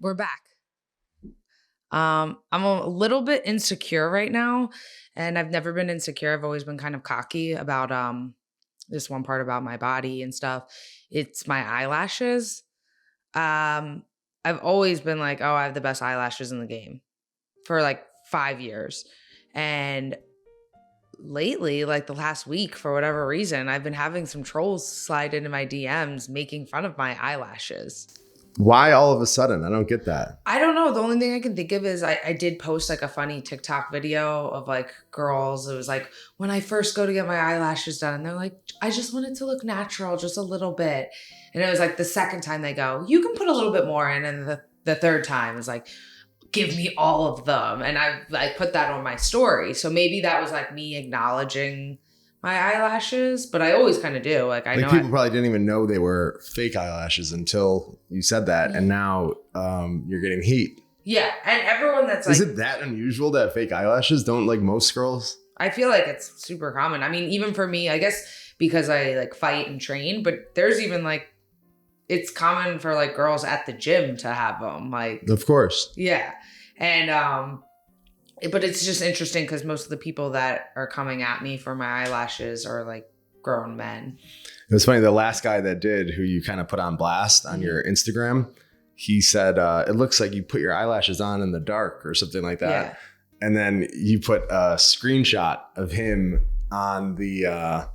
We're back. I'm a little bit insecure right now, and I've never been insecure. I've always been kind of cocky about this one part about my body and stuff. It's my eyelashes. I've always been like, oh, I have the best eyelashes in the game for like 5 years. And lately, like the last week, for whatever reason, I've been having some trolls slide into my DMs making fun of my eyelashes. Why all of a sudden? I don't get that. I don't know. The only thing I can think of is I did post like a funny TikTok video of like girls. It was like, when I first go to get my eyelashes done, and they're like, I just want it to look natural, just a little bit. And it was like the second time they go, you can put a little bit more in. And the third time is like, give me all of them. And I put that on my story. So maybe that was like me acknowledging my eyelashes, but I always kind of do. Like I know people probably didn't even know they were fake eyelashes until you said that, and now you're getting heat. Yeah, and everyone that's like, is it that unusual to have fake eyelashes? Don't like most girls? I feel like it's super common. I mean, even for me, I guess because I like fight and train, but there's even like, it's common for like girls at the gym to have them. Like, of course, yeah, and but it's just interesting because most of the people that are coming at me for my eyelashes are like grown men. It was funny. The last guy that did, who you kind of put on blast on your Instagram, he said, it looks like you put your eyelashes on in the dark or something like that. Yeah. And then you put a screenshot of him on the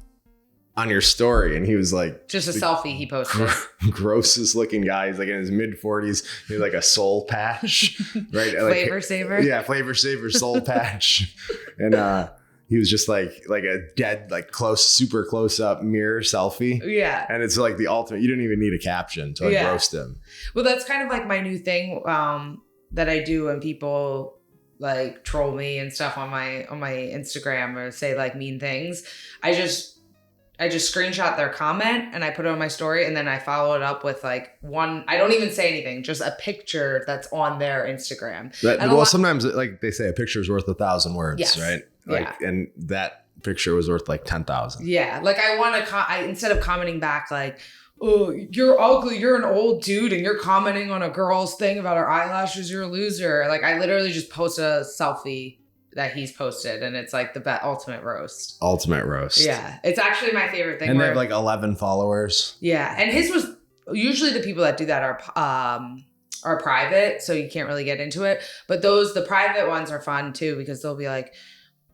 on your story, and he was like, just a selfie he posted. Grossest looking guy. He's like in his mid-40s. He had like a soul patch, right? Flavor like, saver. Yeah, flavor saver soul patch. And he was just like a dead, like super close up mirror selfie. Yeah. And it's like the ultimate. You didn't even need a caption to like roast him. Well, that's kind of like my new thing that I do when people like troll me and stuff on my Instagram or say like mean things. I just screenshot their comment and I put it on my story, and then I follow it up with like one, I don't even say anything, just a picture that's on their Instagram. Sometimes like they say a picture is worth 1,000 words, yes. Right? Like, yeah. And that picture was worth like 10,000. Yeah. Like I want to, instead of commenting back like, oh, you're ugly, you're an old dude, and you're commenting on a girl's thing about her eyelashes, you're a loser. Like I literally just posted a selfie that he's posted, and it's like the ultimate roast. Ultimate roast. Yeah. It's actually my favorite thing. And they have like 11 followers. Yeah. And his was, usually the people that do that are private, so you can't really get into it. But the private ones are fun too, because they'll be like,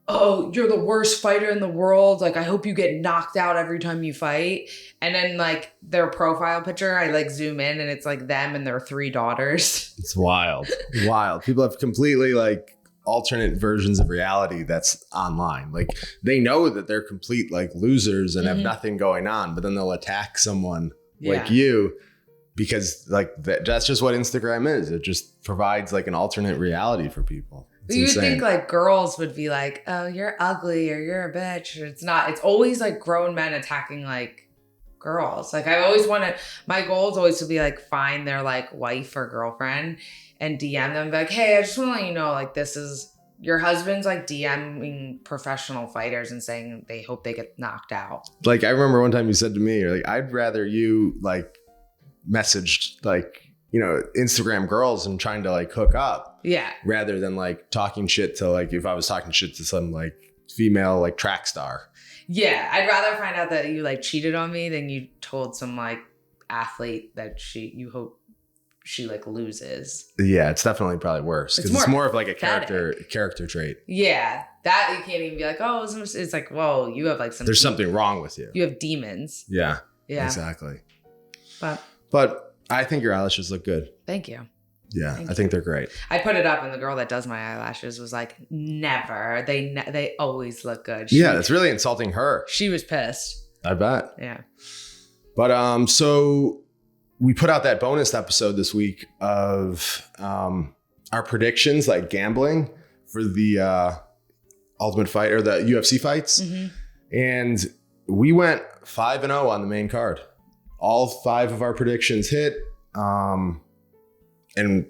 oh, you're the worst fighter in the world. Like, I hope you get knocked out every time you fight. And then like their profile picture, I like zoom in and it's like them and their 3 daughters. It's wild. Wild. People have completely like alternate versions of reality that's online. Like they know that they're complete like losers and have nothing going on, but then they'll attack someone like you because like that's just what Instagram is. It just provides like an alternate reality for people. It's you would insane. think like girls would be like, oh, you're ugly or you're a bitch. It's not. It's always like grown men attacking like girls. Like I always want to, my goal is always to be like find their like wife or girlfriend and DM them, be like, hey, I just want to let you know, like, this is your husband's like DMing professional fighters and saying they hope they get knocked out. Like I remember one time you said to me, you're like, I'd rather you like messaged like, you know, Instagram girls and trying to like hook up. Yeah. Rather than like talking shit to like, if I was talking shit to some like female like track star. Yeah. I'd rather find out that you like cheated on me than you told some like athlete that you hope she like loses. Yeah, it's definitely probably worse because it's more of like a character trait. Yeah, that you can't even be like, oh, it's like, whoa, you have like there's something wrong with you. You have demons. Yeah, exactly. But I think your eyelashes look good. Thank you. Yeah, I think they're great. I put it up, and the girl that does my eyelashes was like, never. They always look good. It's really insulting her. She was pissed. I bet. Yeah. But so we put out that bonus episode this week of our predictions, like gambling for the Ultimate Fight or the UFC fights. Mm-hmm. And we went 5-0 on the main card. All 5 of our predictions hit. And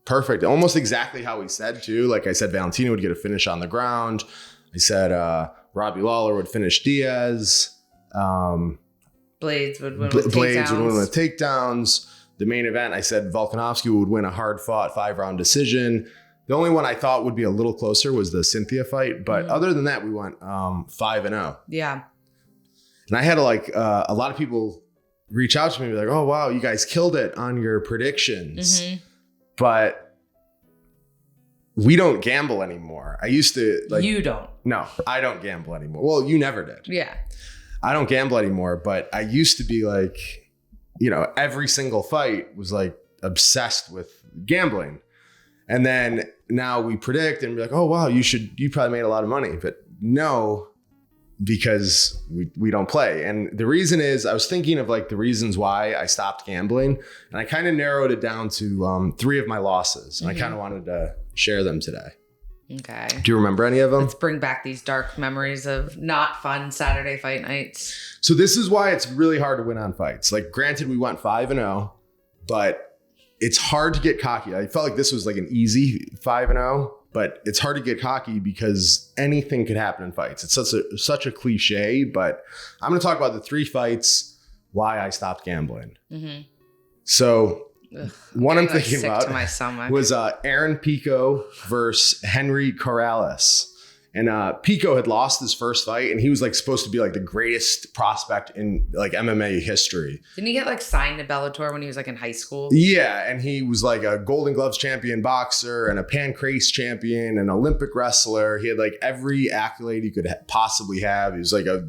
perfect. Almost exactly how we said too. Like I said, Valentina would get a finish on the ground. I said Robbie Lawler would finish Diaz. Blades would win with takedowns. The main event, I said Volkanovski would win a hard-fought 5-round decision. The only one I thought would be a little closer was the Cynthia fight. But other than that, we went 5-0. Yeah. And I had a lot of people reach out to me and be like, oh, wow, you guys killed it on your predictions. But we don't gamble anymore. I used to You don't. No, I don't gamble anymore. Well, you never did. Yeah. I don't gamble anymore, but I used to be like, every single fight was like obsessed with gambling. And then now we predict and be like, oh, wow, you probably made a lot of money. But no, because we don't play. And the reason is I was thinking of like the reasons why I stopped gambling. And I kind of narrowed it down to 3 of my losses. And I kind of wanted to share them today. Okay. Do you remember any of them? Let's bring back these dark memories of not fun Saturday fight nights. So this is why it's really hard to win on fights. Like, granted, we went 5-0, but it's hard to get cocky. I felt like this was like an easy 5-0, but it's hard to get cocky because anything could happen in fights. It's such a cliche, but I'm going to talk about the 3 fights why I stopped gambling. So one I'm thinking about was Aaron Pico versus Henry Corrales. And Pico had lost his first fight, and he was like supposed to be like the greatest prospect in like MMA history. Didn't he get like signed to Bellator when he was like in high school? Yeah, and he was like a Golden Gloves champion boxer and a Pancrase champion and Olympic wrestler. He had like every accolade he could possibly have. He was like a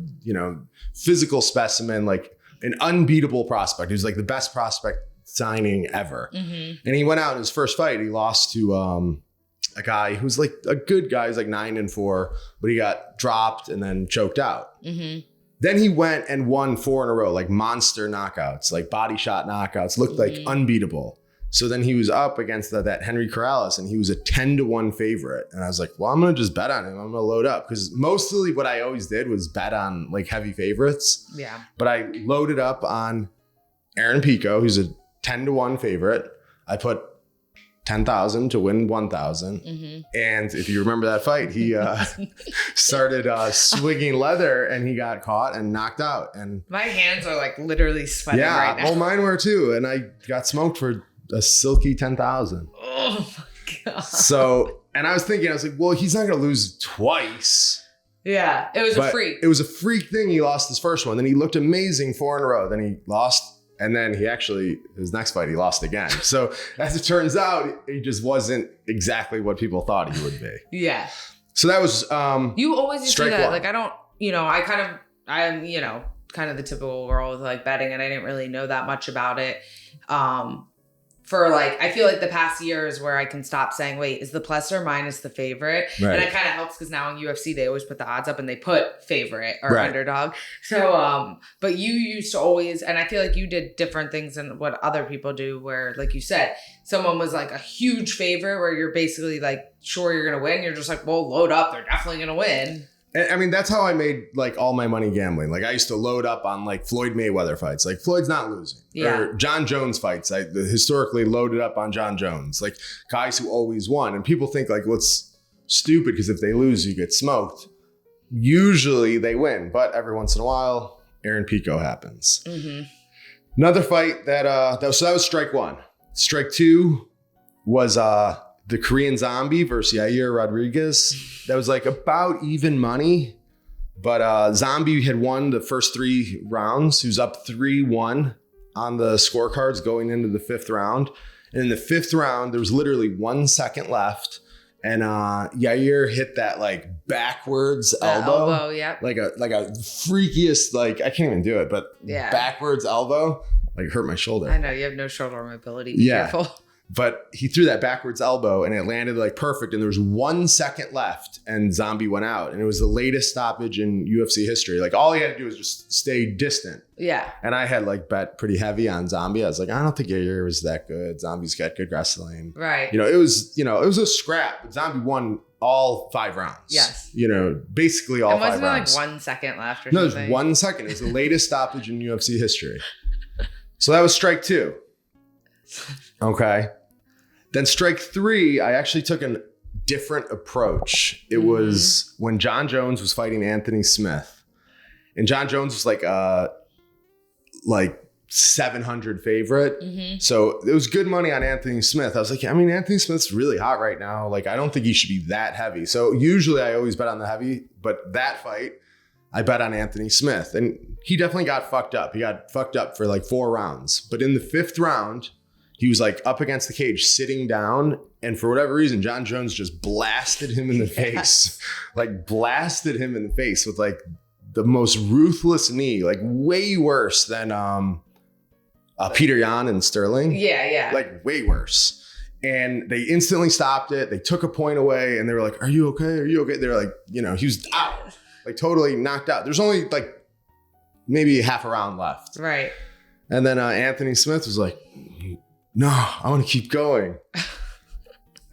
physical specimen, like an unbeatable prospect. He was like the best prospect signing ever. And he went out in his first fight. He lost to a guy who's like a good guy. He's like 9-4, but he got dropped and then choked out. Then he went and won 4 in a row, like monster knockouts, like body shot knockouts, looked like unbeatable. So then he was up against that Henry Corrales, and he was a 10-1 favorite. And I was like, well, I'm going to just bet on him. I'm going to load up, because mostly what I always did was bet on like heavy favorites. Yeah. But I loaded up on Aaron Pico, who's a 10-1 favorite. I put 10,000 to win 1,000. And if you remember that fight, he started swinging leather, and he got caught and knocked out. And my hands are like literally sweating right now. Well, mine were too. And I got smoked for a silky 10,000. Oh my God. So, and I was like, well, he's not going to lose twice. Yeah. It was a freak. It was a freak thing. He lost his first one. Then he looked amazing 4 in a row. Then he lost. And then his next fight, he lost again. So as it turns out, he just wasn't exactly what people thought he would be. Yeah. So that was you always used to do that. 1. Like, I don't, I'm kind of the typical girl with like betting, and I didn't really know that much about it. For like, I feel like the past years where I can stop saying, wait, is the plus or minus the favorite? Right. And it kind of helps because now in UFC, they always put the odds up and they put favorite or underdog. So, but you used to always, and I feel like you did different things than what other people do, where like you said, someone was like a huge favorite where you're basically like, sure, you're going to win. You're just like, well, load up. They're definitely going to win. I mean, that's how I made like all my money gambling. Like, I used to load up on like Floyd Mayweather fights. Like, Floyd's not losing. Yeah. Or John Jones fights. I historically loaded up on John Jones. Like, guys who always won. And people think like, well, it's stupid because if they lose, you get smoked. Usually they win, but every once in a while, Aaron Pico happens. Another fight that was strike 1. Strike 2 was the Korean Zombie versus Yair Rodriguez. That was like about even money, but Zombie had won the first 3 rounds. He was up 3-1 on the scorecards going into the 5th round. And in the 5th round, there was literally 1 second left. And Yair hit that like backwards elbow. Yeah. Like a freakiest, like, I can't even do it, but backwards elbow, like, hurt my shoulder. I know, you have no shoulder mobility. Be careful. But he threw that backwards elbow and it landed like perfect. And there was 1 second left and Zombie went out. And it was the latest stoppage in UFC history. Like, all he had to do was just stay distant. Yeah. And I had like bet pretty heavy on Zombie. I was like, I don't think Yair was that good. Zombie's got good wrestling. Right. It was a scrap. Zombie won all 5 rounds. Yes. Basically all 5 rounds. Wasn't like 1 second left or something? No, it was 1 second. It was the latest stoppage in UFC history. So that was strike 2. Okay. Then strike 3, I actually took a different approach. It was when John Jones was fighting Anthony Smith. And John Jones was like 700 favorite. Mm-hmm. So it was good money on Anthony Smith. I was like, I mean, Anthony Smith's really hot right now. Like, I don't think he should be that heavy. So usually I always bet on the heavy, but that fight, I bet on Anthony Smith. And he definitely got fucked up. He got fucked up for like 4 rounds. But in the 5th round, he was like up against the cage, sitting down. And for whatever reason, John Jones just blasted him in the face. Like, blasted him in the face with like the most ruthless knee, like way worse than Peter Yan and Sterling. Yeah. Like, way worse. And they instantly stopped it. They took a point away and they were like, are you okay? Are you okay? They're like, he was out, like totally knocked out. There's only like maybe half a round left. Right. And then Anthony Smith was like, no, I want to keep going.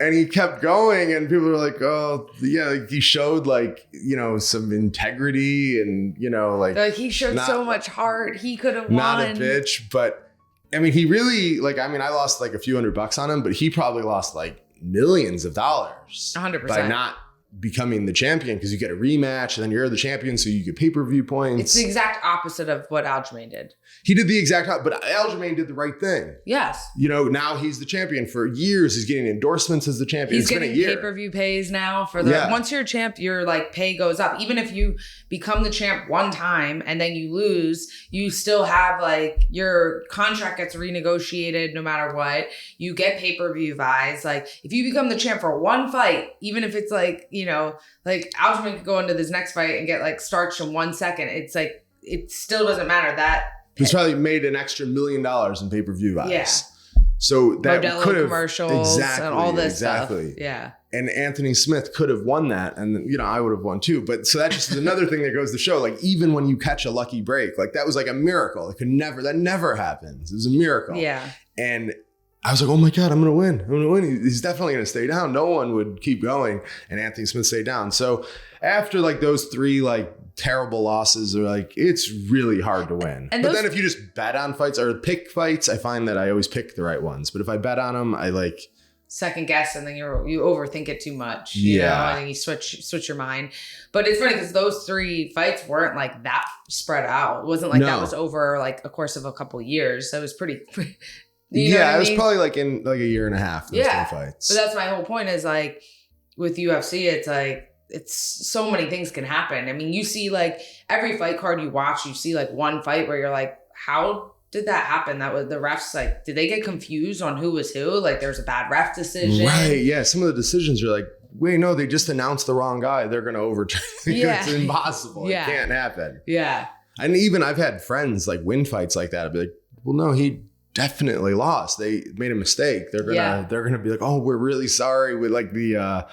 And he kept going, and people were like, oh, yeah, like he showed like, some integrity and, like he showed so much heart. He could have won. Not a bitch, but I mean, he really I lost like a few $100 on him, but he probably lost like millions of dollars 100% by not becoming the champion, because you get a rematch and then you're the champion, so you get pay-per-view points. It's the exact opposite of what Aljamain did. He did the exact, but Aljamain did the right thing. Yes. Now he's the champion for years. He's getting endorsements as the champion. He's getting pay-per-view pays now for once you're a champ, your like pay goes up. Even if you become the champ one time and then you lose, you still have like your contract gets renegotiated no matter what. You get pay-per-view buys. Like if you become the champ for one fight, even if it's like, like Aljamain could go into this next fight and get like starched in 1 second. It's like, it still doesn't matter. He's probably made an extra $1 million in pay-per-view buys. Yeah. So that could have commercials and all this stuff. Yeah. And Anthony Smith could have won that, and I would have won too. But so that just is another thing that goes to show, like, even when you catch a lucky break, like that was like a miracle. That never happens. It was a miracle. Yeah. And I was like, oh my God, I'm going to win. He's definitely going to stay down. No one would keep going. And Anthony Smith stayed down. So after like those 3 like terrible losses, are like, it's really hard to win. But then if you just bet on fights or pick fights, I find that I always pick the right ones. But if I bet on them, I like second guess, and then you overthink it too much. And then you switch your mind. But it's funny because those 3 fights weren't like that spread out. It wasn't like that was over like a course of a couple of years. So it was pretty it was probably like in like a year and a half. Those 3 fights. But that's my whole point is like with UFC, it's like, it's so many things can happen. I mean, you see like every fight card you watch, you see like one fight where you're like, how did that happen? That was the refs, like, did they get confused on who was who? Like there's a bad ref decision. Right. Yeah. Some of the decisions are like, wait, no, they just announced the wrong guy. They're going to overturn. It's impossible. It can't happen. Yeah. And even I've had friends like win fights like that. I'd be like, well, no, he definitely lost. They made a mistake. They're gonna be like, oh, we're really sorry. With like the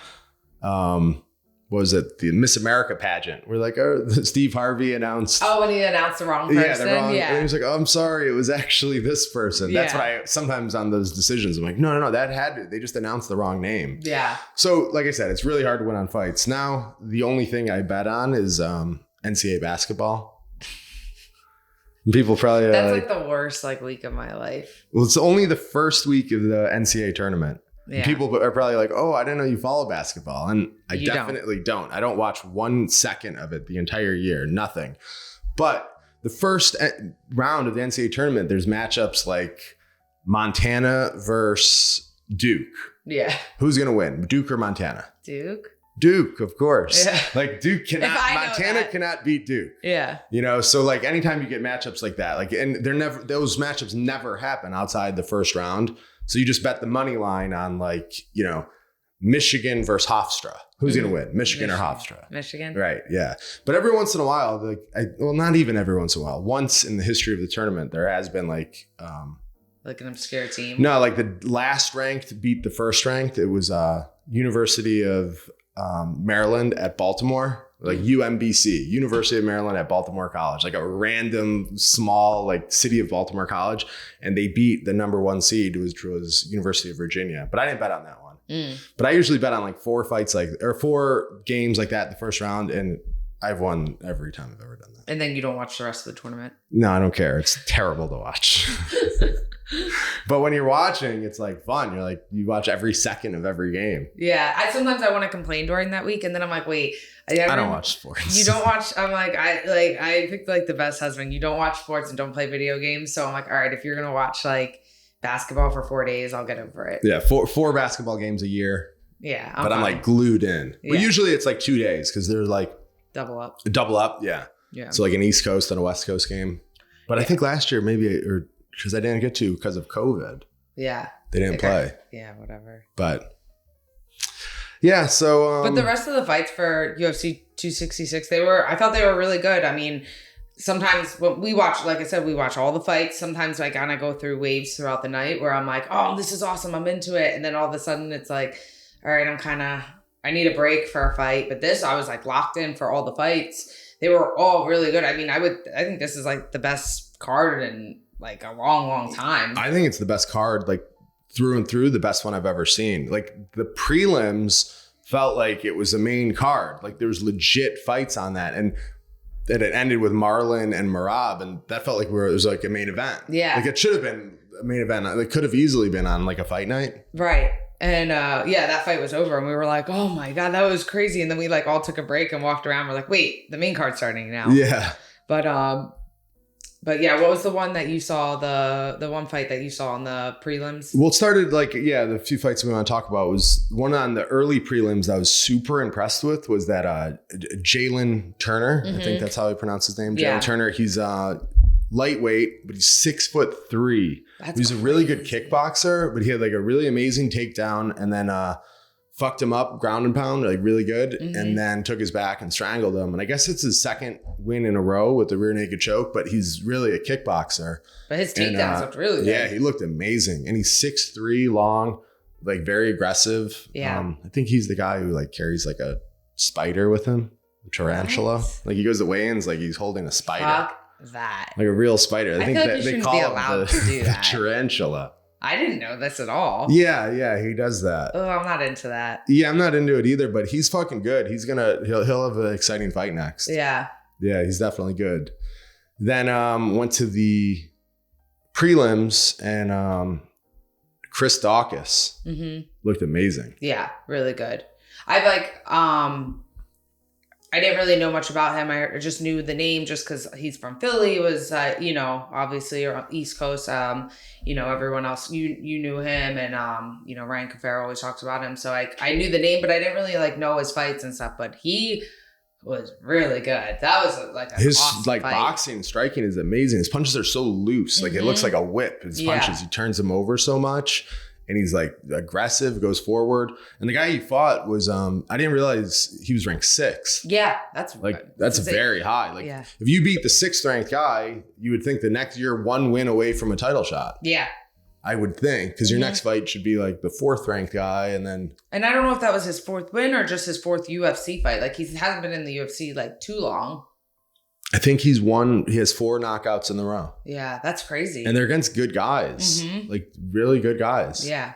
what was it? The Miss America pageant. We're like, oh, Steve Harvey announced. Oh, when he announced the wrong person. Yeah, the wrong. Yeah. And he was like, oh, I'm sorry. It was actually this person. That's what I sometimes on those decisions, I'm like, no, they just announced the wrong name. Yeah. So like I said, it's really hard to win on fights. Now, the only thing I bet on is NCAA basketball. People probably that's like the worst like week of my life. Well, it's only the first week of the NCAA tournament. Yeah. People are probably like, oh, I didn't know you follow basketball. And I definitely don't. I don't watch 1 second of it the entire year. Nothing. But the first round of the NCAA tournament, there's matchups like Montana versus Duke. Yeah. Who's going to win? Duke or Montana? Duke, of course. Yeah. Like Montana cannot beat Duke. Yeah. So like anytime you get matchups like that, like, and those matchups never happen outside the first round. So you just bet the money line on like, Michigan versus Hofstra. Who's going to win? Michigan or Hofstra? Michigan. Right. Yeah. But every once in a while, not even every once in a while, once in the history of the tournament, there has been like an obscure team. No, like the last ranked beat the first ranked. It was University of Maryland at Baltimore. Like UMBC, University of Maryland at Baltimore College, like a random small like city of Baltimore College. And they beat the number 1 seed, which was University of Virginia. But I didn't bet on that one. But I usually bet on like 4 games like that in the first round. And I've won every time I've ever done that. And then you don't watch the rest of the tournament? No, I don't care. It's terrible to watch. But when you're watching, it's like fun. You're like, you watch every second of every game. Yeah. Sometimes I want to complain during that week. And then I'm like, wait, I don't watch sports. You don't watch. I'm like, I picked like the best husband. You don't watch sports and don't play video games. So I'm like, all right, if you're going to watch like basketball for 4 days, I'll get over it. Yeah. Four basketball games a year. Yeah. But I'm like glued in. Yeah. But usually it's like 2 days because they're like double up. Yeah. Yeah. So like an East Coast and a West Coast game. But I think last year or because I didn't get to because of COVID. Yeah. They didn't play. Yeah, whatever. But yeah, so but the rest of the fights for UFC 266, I thought they were really good. I mean, sometimes when we watch, like I said, we watch all the fights. Sometimes I kind of go through waves throughout the night where I'm like, oh, this is awesome, I'm into it. And then all of a sudden it's like, all right, I need a break for a fight. But this, I was like locked in for all the fights. They were all really good. I mean, I think this is like the best card in like a long, long time. I think it's the best card, like through and through, the best one I've ever seen. Like the prelims felt like it was a main card. Like there was legit fights on that. And that it ended with Marlon and Merab. And that felt like it was like a main event. Yeah. Like it should have been a main event. It could have easily been on like a fight night. Right. And that fight was over and we were like, oh my God, that was crazy. And then we like all took a break and walked around. We're like, wait, the main card's starting now. Yeah. But yeah, what was the one that you saw, the one fight that you saw on the prelims? Well, it started like, the few fights we want to talk about was one on the early prelims that I was super impressed with was that Jalen Turner. Mm-hmm. I think that's how he pronounced his name. Jalen Turner. He's lightweight, but he's 6'3". He's a really good kickboxer, but he had like a really amazing takedown and then fucked him up, ground and pound, like really good, and then took his back and strangled him. And I guess it's his second win in a row with the rear naked choke, but he's really a kickboxer. But his takedowns looked really good. Yeah, he looked amazing. And he's 6'3", long, like very aggressive. Yeah. I think he's the guy who like carries like a spider with him, a tarantula. What? Like he goes to weigh-ins like he's holding a spider. Fuck that. Like a real spider. I think like that they call him the tarantula. I didn't know this at all. Yeah, he does that. Oh, I'm not into that. Yeah, I'm not into it either, but he's fucking good. He'll have an exciting fight next. Yeah. Yeah, he's definitely good. Then went to the prelims and Chris Daukaus looked amazing. Yeah, really good. I didn't really know much about him. I just knew the name just because he's from Philly. He was, obviously or East Coast. Everyone else, you knew him. And, Ryan Cafaro always talks about him. So I knew the name, but I didn't really like know his fights and stuff. But he was really good. That was his awesome like fight. Boxing and striking is amazing. His punches are so loose. Like it looks like a whip. His punches, he turns them over so much. And he's like aggressive, goes forward. And the guy he fought was, I didn't realize he was ranked 6th. Yeah, that's very high. Like if you beat the 6th ranked guy, you would think the next year 1 win away from a title shot. Yeah. I would think because your next fight should be like the 4th ranked guy. And I don't know if that was his 4th win or just his 4th UFC fight. Like he hasn't been in the UFC like too long. I think he has 4 knockouts in a row. Yeah, that's crazy. And they're against good guys, like really good guys. Yeah.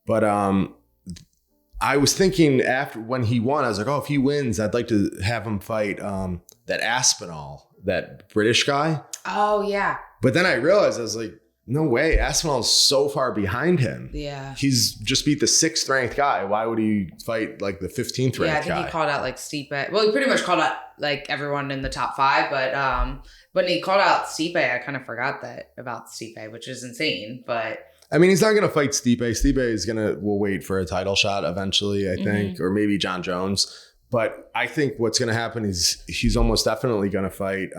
But I was thinking after when he won, I was like, oh, if he wins, I'd like to have him fight that Aspinall, that British guy. Oh, yeah. But then I realized, I was like, no way. Aspinall's so far behind him. Yeah. He's just beat the 6th ranked guy. Why would he fight like the 15th ranked guy? Yeah, I think he called out like Stipe. Well, he pretty much called out like everyone in the top 5. But when he called out Stipe, I kind of forgot that about Stipe, which is insane. But I mean, he's not going to fight Stipe. Stipe will wait for a title shot eventually, I think, or maybe John Jones. But I think what's going to happen is he's almost definitely going to fight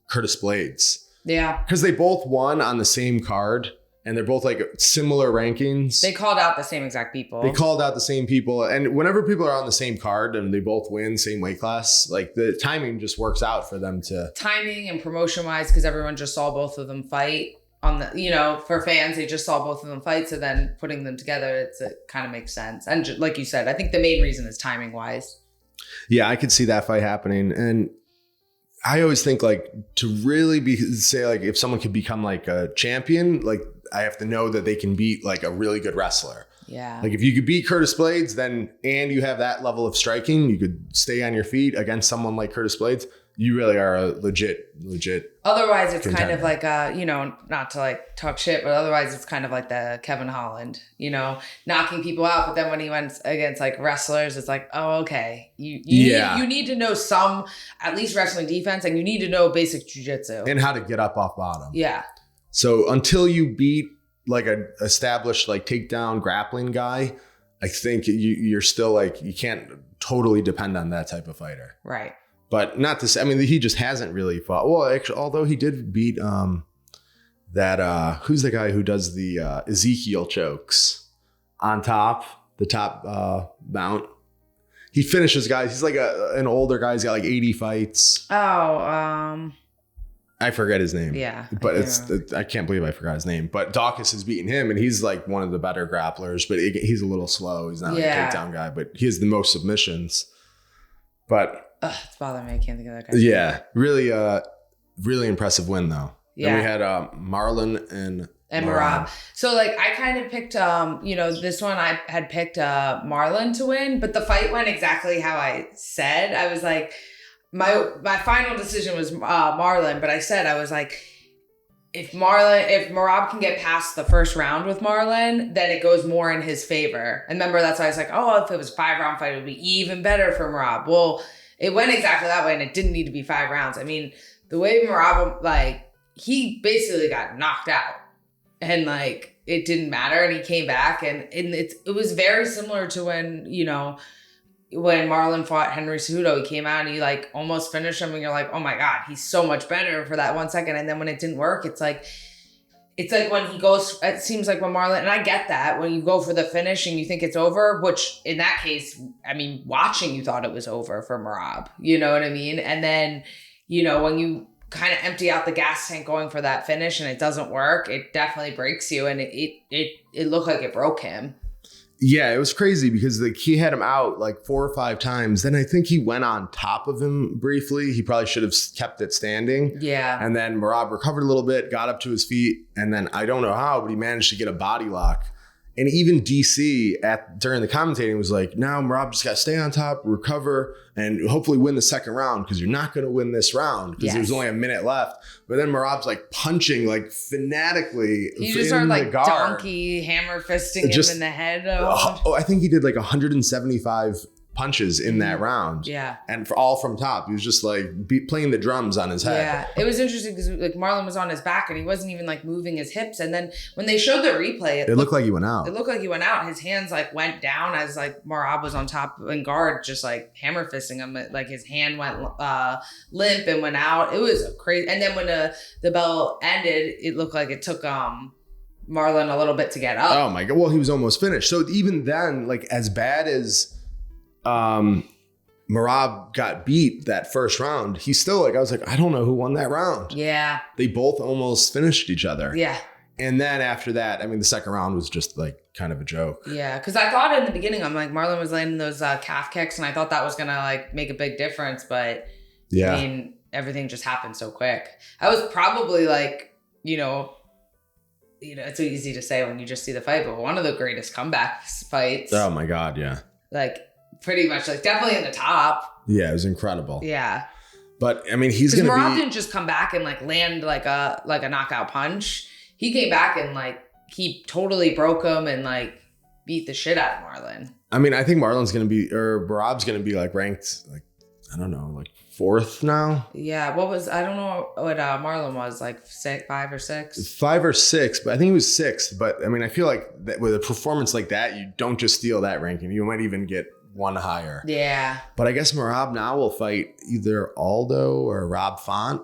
Curtis Blades. Yeah. Because they both won on the same card and they're both like similar rankings. They called out the same exact people. And whenever people are on the same card and they both win, same weight class, like the timing just works out for them to. Timing and promotion wise, because everyone just saw both of them fight on the, for fans, they just saw both of them fight. So then putting them together, it kind of makes sense. And like you said, I think the main reason is timing wise. Yeah, I could see that fight happening. And I always think like to really say like if someone could become like a champion, like I have to know that they can beat like a really good wrestler. Yeah. Like if you could beat Curtis Blades, then and you have that level of striking, you could stay on your feet against someone like Curtis Blades. you really are a legit. Otherwise, it's contender. kind of like, not to like talk shit, but otherwise it's kind of like the Kevin Holland, knocking people out. But then when he went against like wrestlers, it's like, oh, okay. You need to know some, at least wrestling defense, and you need to know basic jiu-jitsu. And how to get up off bottom. Yeah. So until you beat like an established like takedown grappling guy, I think you're still like, you can't totally depend on that type of fighter. Right. But not to say, I mean, he just hasn't really fought. Well, actually, although he did beat who's the guy who does the Ezekiel chokes on top, the top mount. He finishes guys. He's like an older guy. He's got like 80 fights. Oh, I forget his name. Yeah. But I can't believe I forgot his name. But Dawkins has beaten him, and he's like one of the better grapplers, but he's a little slow. He's not like a takedown guy, but he has the most submissions. But it's bothering me. I can't think of that guy. Yeah. Really, really impressive win though. Yeah. And we had Marlon and Merab. So like I kind of picked, this one I had picked Marlon to win, but the fight went exactly how I said. I was like, my final decision was Marlon, but I was like, if Merab can get past the first round with Marlon, then it goes more in his favor. And remember, that's why I was like, oh, if it was a 5-round fight, it would be even better for Merab. Well, it went exactly that way, and it didn't need to be 5 rounds. I mean, the way Merab, like, he basically got knocked out, and like it didn't matter, and he came back, and it was very similar to when Marlon fought Henry Cejudo. He came out and he like almost finished him, and you're like, oh my god, he's so much better for that 1 second, and then when it didn't work, it's like when he goes, it seems like when Marlon, and I get that, when you go for the finish and you think it's over, which in that case, I mean, watching, you thought it was over for Merab, you know what I mean? And then, when you kind of empty out the gas tank going for that finish and it doesn't work, it definitely breaks you, and it looked like it broke him. Yeah, it was crazy because like he had him out like 4 or 5 times. Then I think he went on top of him briefly. He probably should have kept it standing. Yeah. And then Merab recovered a little bit, got up to his feet, and then I don't know how, but he managed to get a body lock. And even DC during the commentating was like, now Merab just got to stay on top, recover, and hopefully win the second round, because you're not going to win this round because there's only a minute left. But then Merab's like punching like fanatically. He just started like donkey hammer fisting him in the head. I think he did like 175 punches in that round. Yeah. And all from top. He was just like playing the drums on his head. Yeah. It was interesting because like Marlon was on his back and he wasn't even like moving his hips. And then when they showed the replay, it looked like he went out. It looked like he went out. His hands like went down as like Merab was on top in guard, just like hammer fisting him. Like his hand went limp and went out. It was crazy. And then when the bell ended, it looked like it took Marlon a little bit to get up. Oh my God. Well, he was almost finished. So even then, like as bad as Merab got beat that first round, he's still like, I was like, I don't know who won that round. Yeah. They both almost finished each other. Yeah. And then after that, I mean, the second round was just like kind of a joke. Yeah. Cause I thought in the beginning, I'm like, Marlon was landing those calf kicks and I thought that was going to like make a big difference. But yeah, I mean, everything just happened so quick. I was probably like, it's so easy to say when you just see the fight, but one of the greatest comeback fights. Oh my God. Yeah. Like, pretty much, like, definitely in the top. Yeah, it was incredible. Yeah. But, I mean, he's going to be... Merab didn't just come back and, like, land, like a knockout punch. He came back and, like, he totally broke him and, like, beat the shit out of Marlon. I mean, I think Merab's going to be, like, ranked, like, I don't know, like, 4th now? Yeah, I don't know what Marlon was, like 5 or 6? 5 or 6, but I think he was 6th. But, I mean, I feel like that with a performance like that, you don't just steal that ranking. You might even get one higher. Yeah. But I guess Merab now will fight either Aldo or Rob Font.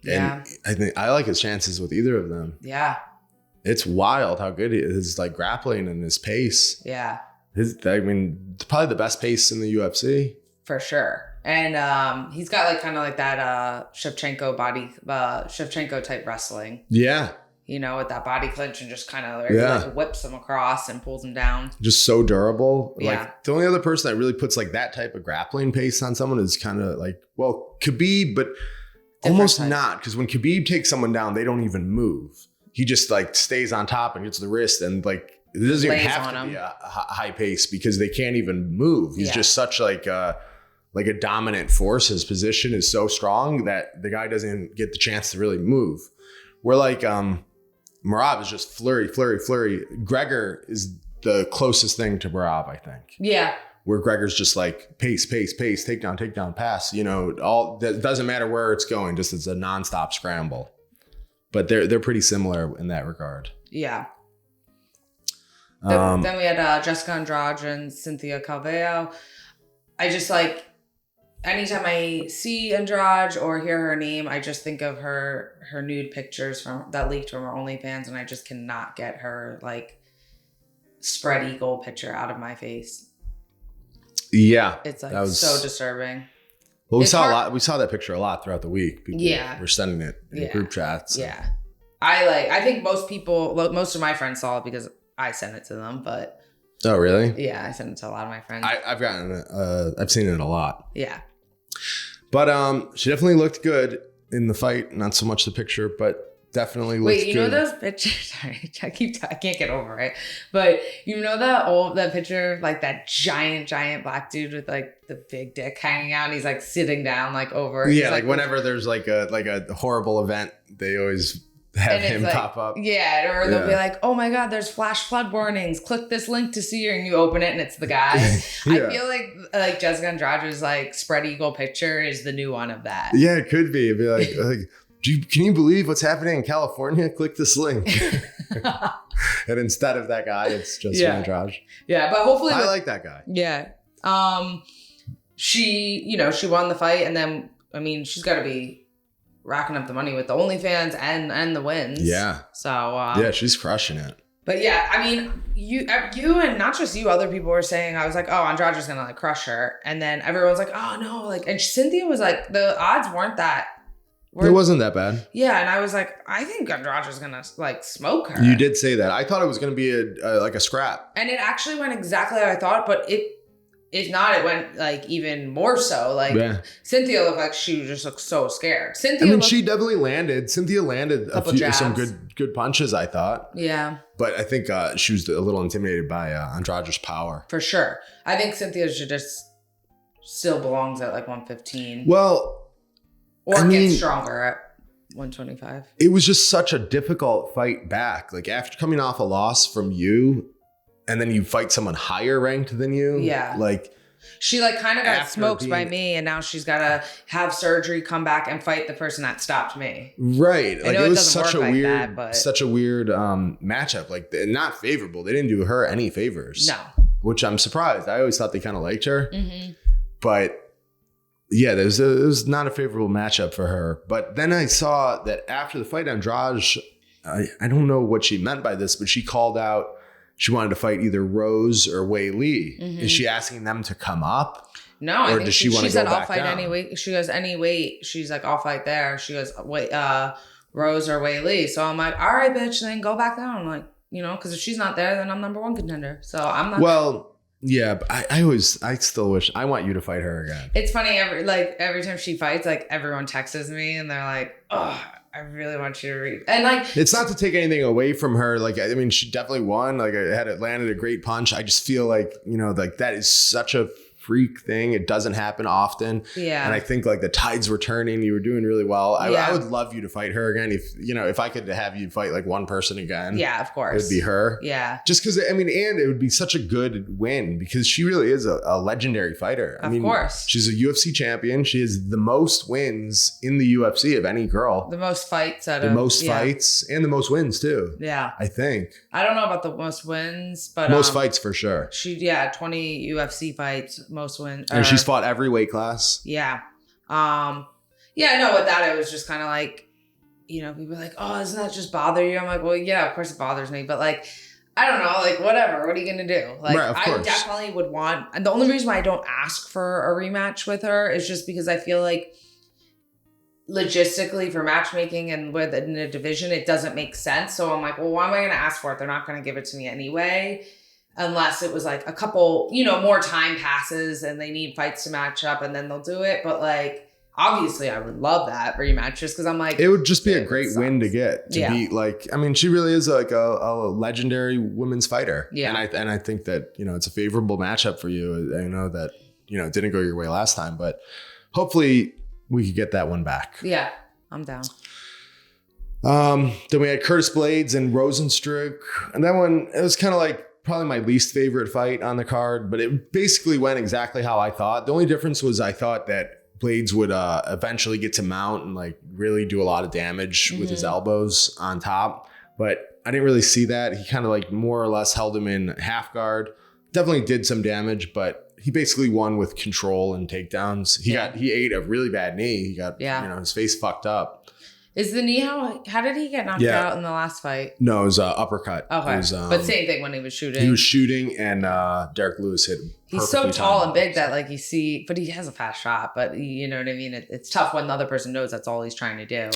Yeah. And I think I like his chances with either of them. Yeah. It's wild how good his like grappling and his pace. Yeah. It's probably the best pace in the UFC. For sure. And he's got like kind of like that Shevchenko type wrestling. Yeah. With that body clinch and just kind of like whips him across and pulls him down. Just so durable. Yeah. Like the only other person that really puts like that type of grappling pace on someone is kind of like, well, Khabib, but almost not. Because when Khabib takes someone down, they don't even move. He just like stays on top and gets the wrist and like it doesn't even have to be a high pace because they can't even move. He's just such like like a dominant force. His position is so strong that the guy doesn't get the chance to really move. Where like Merab is just flurry. Gregor is the closest thing to Merab, I think. Yeah. Where Gregor's just like pace, takedown, pass. All that doesn't matter where it's going. Just it's a nonstop scramble. But they're pretty similar in that regard. Yeah. Then we had Jessica Andrade and Cynthia Calvillo. I just like, anytime I see Andrade or hear her name, I just think of her nude pictures that leaked from her OnlyFans, and I just cannot get her like spread eagle picture out of my face. Yeah, it's like so disturbing. Well, we saw that picture a lot throughout the week. People were sending it in group chats. Yeah, I think most of my friends saw it because I sent it to them, but. Oh, really? Yeah, I sent it to a lot of my friends. I've seen it a lot. Yeah. But she definitely looked good in the fight. Not so much the picture, but definitely looked good. Wait, you know those pictures? Sorry, I can't get over it. But you know that picture, like that giant black dude with like the big dick hanging out, and he's like sitting down like over. Yeah, like whenever there's like a horrible event, they always have him pop up. Yeah, or they'll be like, oh my God, there's flash flood warnings. Click this link to see her, and you open it and it's the guy. I feel like Jessica Andrade's like spread eagle picture is the new one of that. Yeah, it could be. It'd be like can you believe what's happening in California? Click this link. And instead of that guy, it's Jessica Andrade. Yeah, but hopefully I like that guy. Yeah. She won the fight, and then she's got to be racking up the money with the OnlyFans and the wins. Yeah. So yeah, she's crushing it. But yeah, you and not just you, other people were saying, I was like, oh, Andrade's gonna like crush her, and then everyone's like, oh no, like, and Cynthia was like, the odds weren't that. It wasn't that bad. Yeah, and I was like, I think Andrade's gonna like smoke her. You did say that. I thought it was gonna be a scrap, and it actually went exactly how I thought, but if not, it went like even more so. Like Cynthia looked like she just looked so scared. She definitely landed. Cynthia landed some good punches, I thought. Yeah. But I think she was a little intimidated by Andrade's power. For sure. I think Cynthia still belongs at like 115. Well, get stronger at 125. It was just such a difficult fight back. Like after coming off a loss from you, and then you fight someone higher ranked than you. Yeah. Like she like kind of got smoked by me, and now she's got to have surgery, come back and fight the person that stopped me. Right. Like it was such a weird matchup. Like not favorable. They didn't do her any favors. No. Which I'm surprised. I always thought they kind of liked her. Mm-hmm. But yeah, it was not a favorable matchup for her. But then I saw that after the fight, Andrade, I don't know what she meant by this, but she called out she wanted to fight either Rose or Wei Li. Mm-hmm. Is she asking them to come up? No, I think she said I'll fight any weight. She goes any weight. She's like, I'll fight there. She goes, wait, Rose or Wei Li. So I'm like, all right, bitch, then go back down. I'm like, because if she's not there, then I'm number one contender. So I'm not. Well, yeah, but I still wish I want you to fight her again. It's funny every time she fights, like everyone texts me and they're like, oh, I really want you to read. And like, it's not to take anything away from her. Like, she definitely won. Like, landed a great punch. I just feel like, like that is such a freak thing. It doesn't happen often. Yeah. And I think like the tides were turning. You were doing really well. I would love you to fight her again. If I could have you fight like one person again. Yeah, of course. It'd be her. Yeah. Just because, and it would be such a good win because she really is a legendary fighter. Of course. She's a UFC champion. She has the most wins in the UFC of any girl. The most fights fights and the most wins too. Yeah. I think. I don't know about the most wins, but most fights for sure. 20 UFC fights. Most wins. And she's fought every weight class. Yeah. No, with that, it was just kind of like, people were like, oh, doesn't that just bother you? I'm like, well, yeah, of course it bothers me. But like, I don't know, like whatever. What are you going to do? Like, right, I definitely would want, and the only reason why I don't ask for a rematch with her is just because I feel like logistically for matchmaking and within a division, it doesn't make sense. So I'm like, well, why am I going to ask for it? They're not going to give it to me anyway. Unless it was like a couple, more time passes and they need fights to match up and then they'll do it. But like, obviously I would love that rematch just because I'm like. It would just be a great win to get. To be like, she really is like a legendary women's fighter. Yeah. And I think that, it's a favorable matchup for you. I know that. didn't go your way last time, but hopefully we could get that one back. Yeah, I'm down. Then we had Curtis Blades and Rozenstruik. And that one, it was kind of like probably my least favorite fight on the card, but it basically went exactly how I thought. The only difference was I thought that Blades would eventually get to mount and like really do a lot of damage with his elbows on top. But I didn't really see that. He kind of like more or less held him in half guard. Definitely did some damage, but he basically won with control and takedowns. He ate a really bad knee. He got his face fucked up. Is the knee how did he get knocked out in the last fight? No, it was uppercut. Okay. It was, but same thing when he was shooting. He was shooting and Derek Lewis hit him. He's so tall and big that like you see, but he has a fast shot. But you know what I mean? It's tough when the other person knows that's all he's trying to do.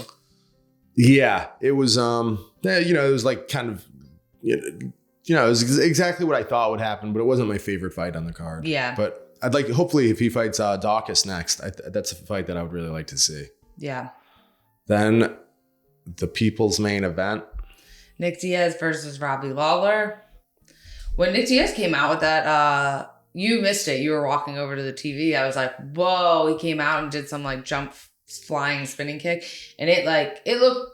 Yeah, it was it was like kind of it was exactly what I thought would happen, but it wasn't my favorite fight on the card. Yeah. But I'd like hopefully if he fights Dawkins next, that's a fight that I would really like to see. Yeah. Then the people's main event. Nick Diaz versus Robbie Lawler. When Nick Diaz came out with that, you missed it. You were walking over to the TV. I was like, whoa, he came out and did some like jump flying spinning kick. And it looked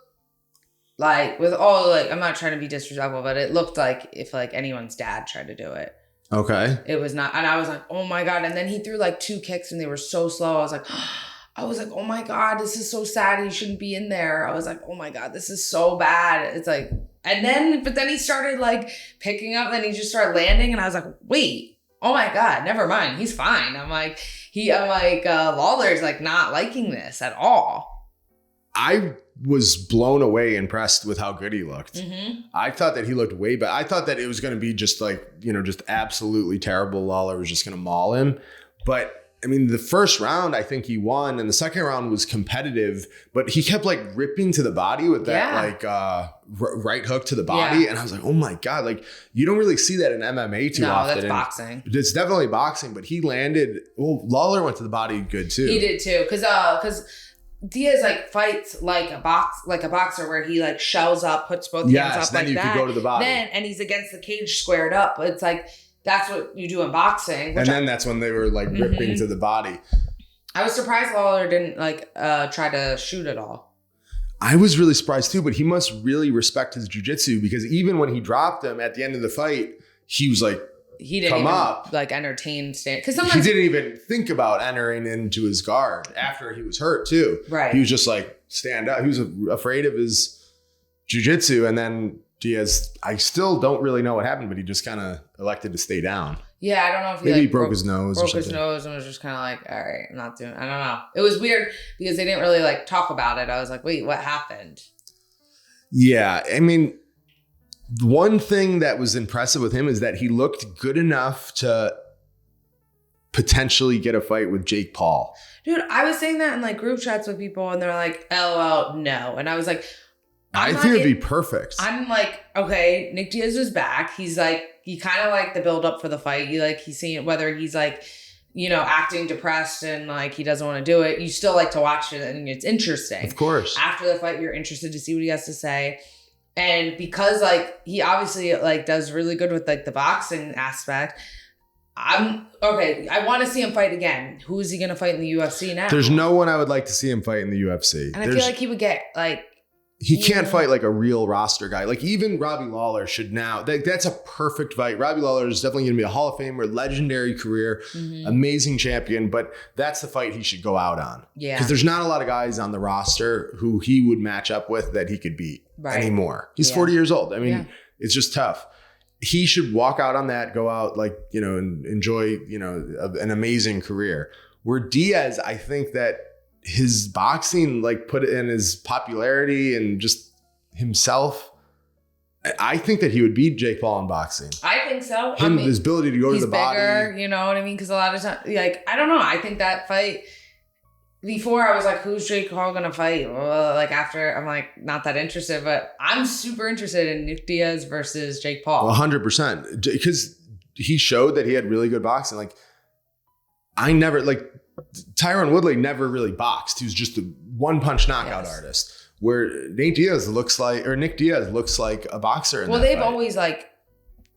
like with all like, I'm not trying to be disrespectful, but it looked like if like anyone's dad tried to do it. Okay. It was not. And I was like, oh my God. And then he threw like 2 kicks and they were so slow. I was like, oh my God, this is so sad. He shouldn't be in there. I was like, oh my God, this is so bad. It's like, but then he started like picking up and he just started landing. And I was like, wait, oh my God, never mind. He's fine. I'm like, Lawler's like not liking this at all. I was blown away, impressed with how good he looked. Mm-hmm. I thought that he looked way better. I thought that it was going to be just like, just absolutely terrible. Lawler was just going to maul him. But I mean, the first round, I think he won, and the second round was competitive, but he kept like ripping to the body with that right hook to the body. Yeah. And I was like, oh my God, like you don't really see that in MMA too often. No, that's boxing. It's definitely boxing, but he landed, Lawler went to the body good too. He did too. Cause Diaz like fights like a boxer where he like shells up, puts both hands up then like that. Could go to the body. And he's against the cage squared up. It's like, that's what you do in boxing. And then that's when they were like ripping to the body. I was surprised Lawler didn't like try to shoot at all. I was really surprised too, but he must really respect his jiu-jitsu because even when he dropped him at the end of the fight, he was like, he didn't even like entertain stand because he didn't even think about entering into his guard after he was hurt too. Right. He was just like stand up. He was afraid of his jiu-jitsu, and then Diaz, I still don't really know what happened, but he just kind of elected to stay down. Yeah, I don't know if maybe he broke his nose. Broke his nose and was just kind of like, all right, I'm not doing. I don't know. It was weird because they didn't really like talk about it. I was like, wait, what happened? Yeah, I mean, one thing that was impressive with him is that he looked good enough to potentially get a fight with Jake Paul. Dude, I was saying that in like group chats with people, and they're like, LOL, no, and I was like. I think it'd be perfect. I'm like, okay, Nick Diaz is back. He's like, he kind of like the build up for the fight. He's seeing whether he's like, acting depressed and like he doesn't want to do it. You still like to watch it and it's interesting. Of course. After the fight, you're interested to see what he has to say. And because like he obviously like does really good with like the boxing aspect. I'm okay. I want to see him fight again. Who is he going to fight in the UFC now? There's no one I would like to see him fight in the UFC. And I feel like he would get like. He can't fight like a real roster guy. Like even Robbie Lawler should now. That's a perfect fight. Robbie Lawler is definitely going to be a Hall of Famer, legendary career, amazing champion. But that's the fight he should go out on. Yeah, because there's not a lot of guys on the roster who he would match up with that he could beat anymore. He's 40 years old. I mean, it's just tough. He should walk out on that, go out like and enjoy an amazing career. Where Diaz, I think that. His boxing, like put it in his popularity and just himself. I think that he would beat Jake Paul in boxing. I think so. His ability to go to the bigger, body. You know what I mean? Because a lot of times, like, I don't know. I think that fight before I was like, who's Jake Paul going to fight? Well, like after I'm like, not that interested, but I'm super interested in Nick Diaz versus Jake Paul. 100%. Because he showed that he had really good boxing. Like Tyron Woodley never really boxed. He was just a one-punch knockout artist. Where Nick Diaz looks like a boxer. Well, they've always like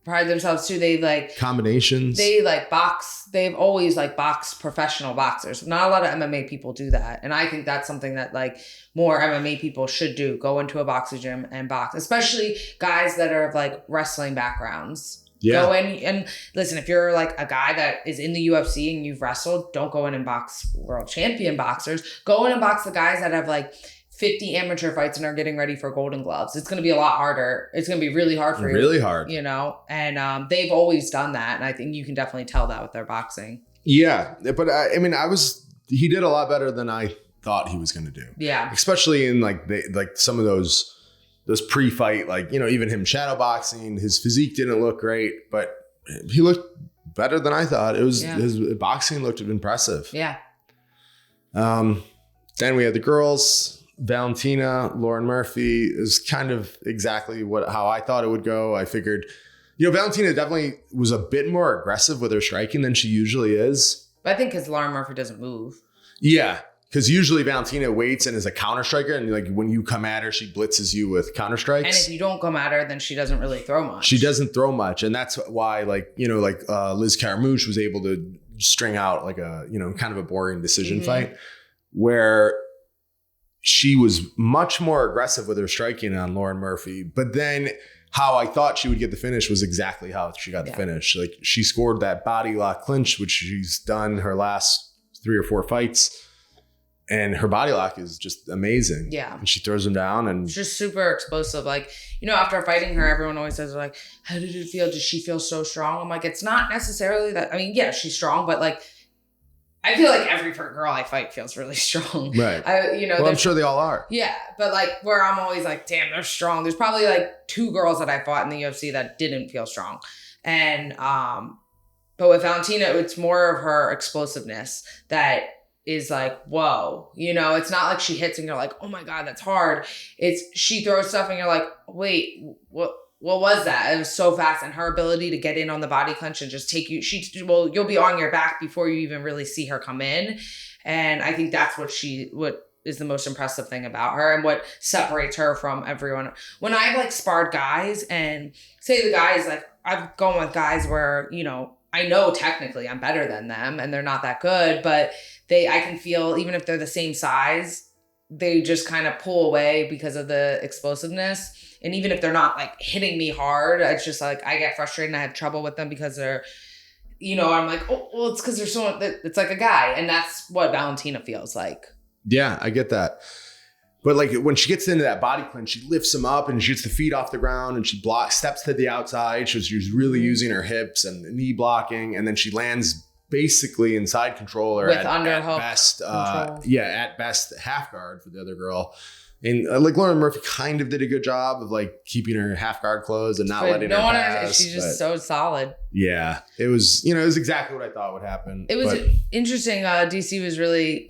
pride themselves too. They like combinations. They like box. They've always like boxed professional boxers. Not a lot of MMA people do that. And I think that's something that like more MMA people should do. Go into a boxing gym and box, especially guys that are of like wrestling backgrounds. Yeah. Go in and listen, if you're like a guy that is in the UFC and you've wrestled, don't go in and box world champion boxers. Go in and box the guys that have like 50 amateur fights and are getting ready for Golden Gloves. It's going to be a lot harder. It's going to be really hard for you. Really hard. You know, and they've always done that. And I think you can definitely tell that with their boxing. Yeah. But I mean, he did a lot better than I thought he was going to do. Yeah. Especially in like some of those pre-fight, like, you know, even him shadow boxing, his physique didn't look great, but he looked better than I thought. His boxing looked impressive. Yeah. Then we had the girls. Valentina, Lauren Murphy is kind of exactly how I thought it would go. I figured, you know, Valentina definitely was a bit more aggressive with her striking than she usually is. But I think because Lauren Murphy doesn't move. Yeah, because usually Valentina waits and is a counter striker, and like when you come at her, she blitzes you with counter strikes. And if you don't come at her, then she doesn't really throw much. She doesn't throw much, and that's why, like, you know, like Liz Caramouche was able to string out like a, you know, kind of a boring decision fight where she was much more aggressive with her striking on Lauren Murphy. But then how I thought she would get the finish was exactly how she got the finish. Like, she scored that body lock clinch, which she's done her last 3 or 4 fights. And her body lock is just amazing. Yeah. And she throws him down and... It's just super explosive. Like, you know, after fighting her, everyone always says, like, how did it feel? Did she feel so strong? I'm like, it's not necessarily that... I mean, yeah, she's strong, but like... I feel like every girl I fight feels really strong. Right. Well, I'm sure they all are. Yeah. But like where I'm always like, damn, they're strong. There's probably like 2 girls that I fought in the UFC that didn't feel strong. And, but with Valentina, it's more of her explosiveness that is like, whoa, you know, it's not like she hits and you're like, oh my God, that's hard. It's she throws stuff and you're like, wait, what was that? It was so fast. And her ability to get in on the body clinch and just take you, you'll be on your back before you even really see her come in. And I think that's what is the most impressive thing about her and what separates her from everyone. When I've like sparred guys and say the guys, like I've gone with guys where, you know, I know technically I'm better than them and they're not that good, but I can feel even if they're the same size, they just kind of pull away because of the explosiveness. And even if they're not like hitting me hard, it's just like I get frustrated and I have trouble with them because they're, you know, I'm like, oh, well, it's because they're so, it's like a guy. And that's what Valentina feels like. Yeah, I get that. But like when she gets into that body clinch, she lifts him up and she gets the feet off the ground and she steps to the outside. So she's really using her hips and knee blocking. And then she lands basically inside control or with at best, at best half guard for the other girl. And like Lauren Murphy kind of did a good job of like keeping her half guard closed and not letting her pass. She's just so solid. Yeah, it was, you know, it was exactly what I thought would happen. It was interesting. DC was really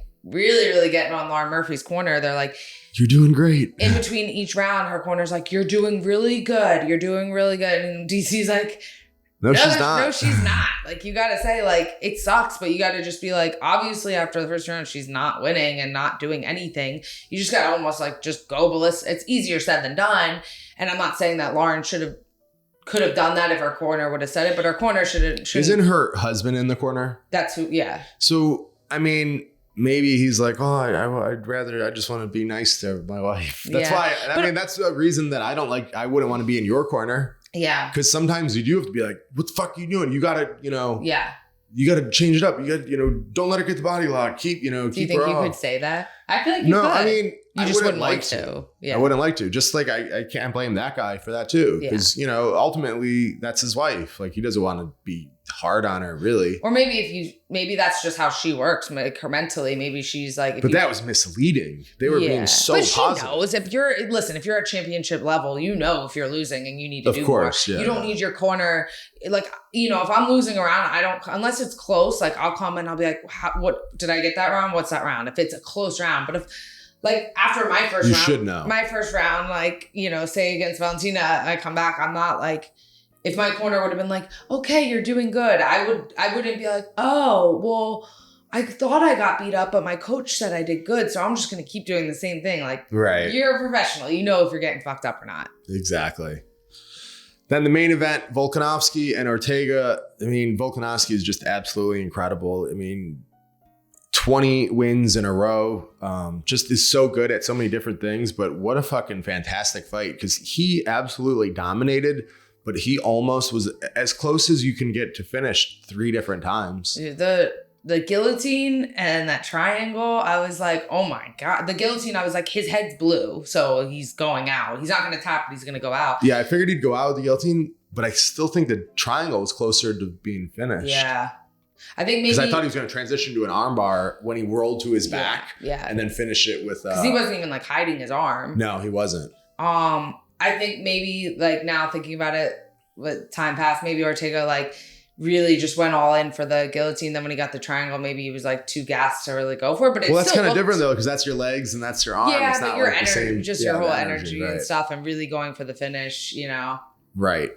getting on Lauren Murphy's corner. They're like, you're doing great. In between each round, her corner's like, you're doing really good. You're doing really good. And DC's like, No, she's not. No, she's not. Like, you got to say, like, it sucks, but you got to just be like, obviously, after the first round, she's not winning and not doing anything. You just got to almost, like, just go ballistic. It's easier said than done. And I'm not saying that Lauren could have done that if her corner would have said it, but her corner shouldn't. Isn't her husband in the corner? That's who, yeah. So, I mean, maybe he's like, oh, I just want to be nice to my wife. That's why, I mean, that's a reason that I wouldn't want to be in your corner. Yeah. Because sometimes you do have to be like, what the fuck are you doing? You got to, you know. Yeah. You got to change it up. You got, you know, don't let her get the body lock. Keep, you know, do keep you her think you off. could say that? I feel like you could. I mean, you just wouldn't like to. Yeah. I wouldn't like to. Just like I can't blame that guy for that too. Because, you know, ultimately that's his wife. Like he doesn't want to be hard on her really. Or maybe that's just how she works. Like her mentally, maybe she's like. But that was misleading. They were being so positive. She knows if you're at championship level, you know if you're losing and you need to do more. Yeah, you don't need your corner. Like, you know, if I'm losing a round, unless it's close, like I'll come and I'll be like, what did I get that round? What's that round? If it's a close round, but if like after my first round, you should know. My first round, like, you know, say against Valentina, I come back, I'm not like, if my corner would have been like, okay, you're doing good, I wouldn't be like, oh, well, I thought I got beat up, but my coach said I did good, so I'm just going to keep doing the same thing. Like, right. You're a professional. You know if you're getting fucked up or not. Exactly. Then the main event, Volkanovski and Ortega. I mean, Volkanovski is just absolutely incredible. I mean, 20 wins in a row. Just is so good at so many different things. But what a fucking fantastic fight, because he absolutely dominated, but he almost was as close as you can get to finish 3 different times. The guillotine and that triangle, I was like, oh my God. The guillotine, I was like, his head's blue, so he's going out. He's not going to tap, but he's going to go out. Yeah, I figured he'd go out with the guillotine, but I still think the triangle was closer to being finished. Yeah. I think maybe... Because I thought he was going to transition to an armbar when he rolled to his back. Yeah. And then finish it with... Because he wasn't even like hiding his arm. No, he wasn't. I think maybe like now thinking about it, with time passed, maybe Ortega like... really just went all in for the guillotine. Then when he got the triangle, maybe he was like too gassed to really go for it. But it's that's kind of different though, because that's your legs and that's your arm. Yeah, it's but not your like energy, the same, just your whole energy right. and stuff, and really going for the finish. You know. Right.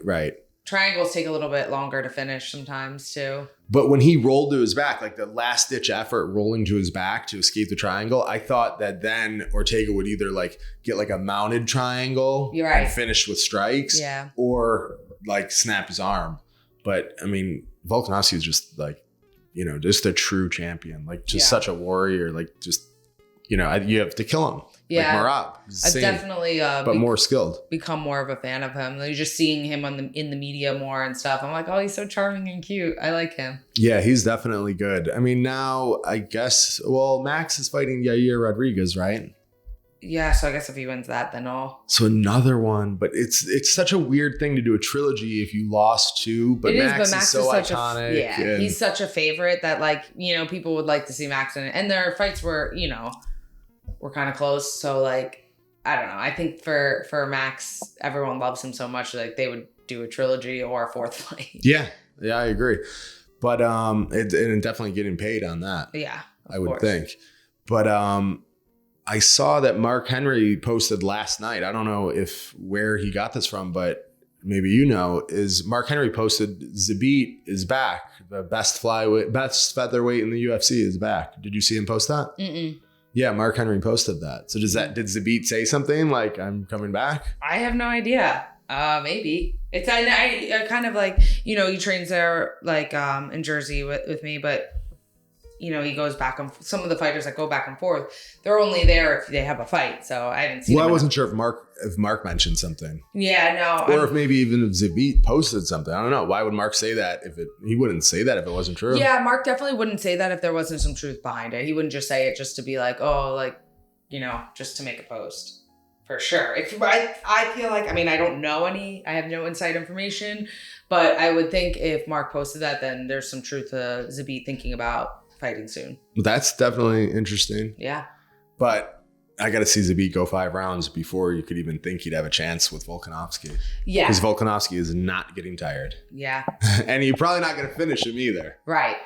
Triangles take a little bit longer to finish sometimes too. But when he rolled to his back, like the last ditch effort rolling to his back to escape the triangle, I thought that then Ortega would either like get like a mounted triangle and finish with strikes, or like snap his arm. But I mean, Volkanovski is just like, you know, just a true champion, like just such a warrior, like just, you know, you have to kill him. Yeah. Like Merab. I've definitely, but more skilled. Become more of a fan of him. Like just seeing him in the media more and stuff. I'm like, oh, he's so charming and cute. I like him. Yeah, he's definitely good. I mean, now I guess, Max is fighting Yair Rodriguez, right? Yeah, so I guess if he wins that, then all. So another one, but it's such a weird thing to do a trilogy if you lost 2. But Max is so iconic. He's such a favorite that like, you know, people would like to see Max in it. And their fights were, you know, were kind of close. So like, I don't know. I think for Max, everyone loves him so much like they would do a trilogy or a 4th fight. Yeah, I agree. But and definitely getting paid on that. Yeah, I would think. But I saw that Mark Henry posted last night. I don't know where he got this from, but maybe you know, is Mark Henry posted Zabit is back. The best featherweight in the UFC is back. Did you see him post that? Mm-mm. Yeah, Mark Henry posted that. So did Zabit say something like, I'm coming back? I have no idea. Maybe. It's I kind of like, you know, he trains there like in Jersey with me, but you know, he goes back and some of the fighters that go back and forth, they're only there if they have a fight. So I didn't see. Well, I wasn't sure if Mark mentioned something. Yeah, no. Or if maybe even if Zabit posted something. I don't know. Why would Mark say that he wouldn't say that if it wasn't true? Yeah, Mark definitely wouldn't say that if there wasn't some truth behind it. He wouldn't just say it just to be like, oh, like, you know, just to make a post. For sure. I feel like, I mean, I don't know I have no inside information, but I would think if Mark posted that, then there's some truth to Zabit thinking about fighting soon. That's definitely interesting. Yeah. But I got to see Zabit go 5 rounds before you could even think he'd have a chance with Volkanovski. Yeah. Because Volkanovski is not getting tired. Yeah. And you're probably not going to finish him either. Right.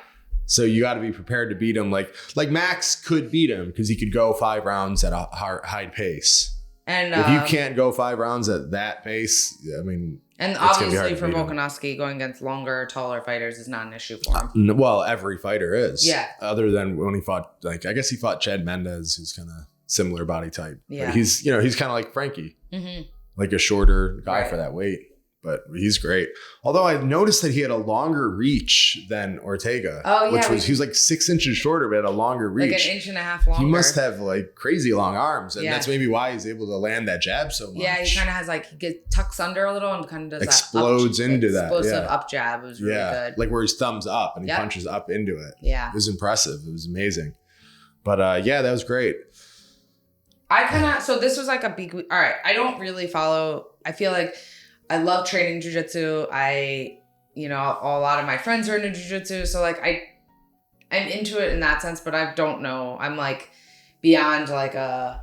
So you got to be prepared to beat him. Like Max could beat him because he could go 5 rounds at a high pace. And if you can't go 5 rounds at that pace, I mean... And obviously for Volkanovski, going against longer, taller fighters is not an issue for him. Well, every fighter is. Yeah. Other than when he fought, like, I guess he fought Chad Mendes, who's kind of similar body type. Yeah. But he's kind of like Frankie. Mm-hmm. Like a shorter guy for that weight. But he's great. Although I noticed that he had a longer reach than Ortega. Oh, yeah. He was like 6 inches shorter, but had a longer reach. Like 1.5 inches longer. He must have like crazy long arms. And that's maybe why he's able to land that jab so much. Yeah, he kind of has like, tucks under a little and kind of does explodes into that. Explosive up jab. It was really good. Like where he's thumbs up and he punches up into it. Yeah. It was impressive. It was amazing. But that was great. So this was like a big week. All right. I don't really follow. I feel like I love training jiu-jitsu. A lot of my friends are into jiu-jitsu. So like I'm into it in that sense, but I don't know. I'm like beyond like I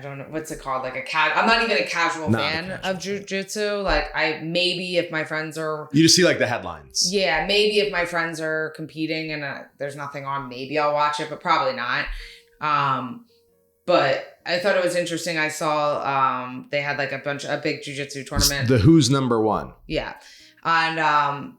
don't know, what's it called? Like I'm not even a casual fan of jiu-jitsu. Like maybe if my friends are. You just see like the headlines. Yeah. Maybe if my friends are competing and there's nothing on, maybe I'll watch it, but probably not. But I thought it was interesting. I saw they had like a big jiu-jitsu tournament. The Who's Number One. Yeah. And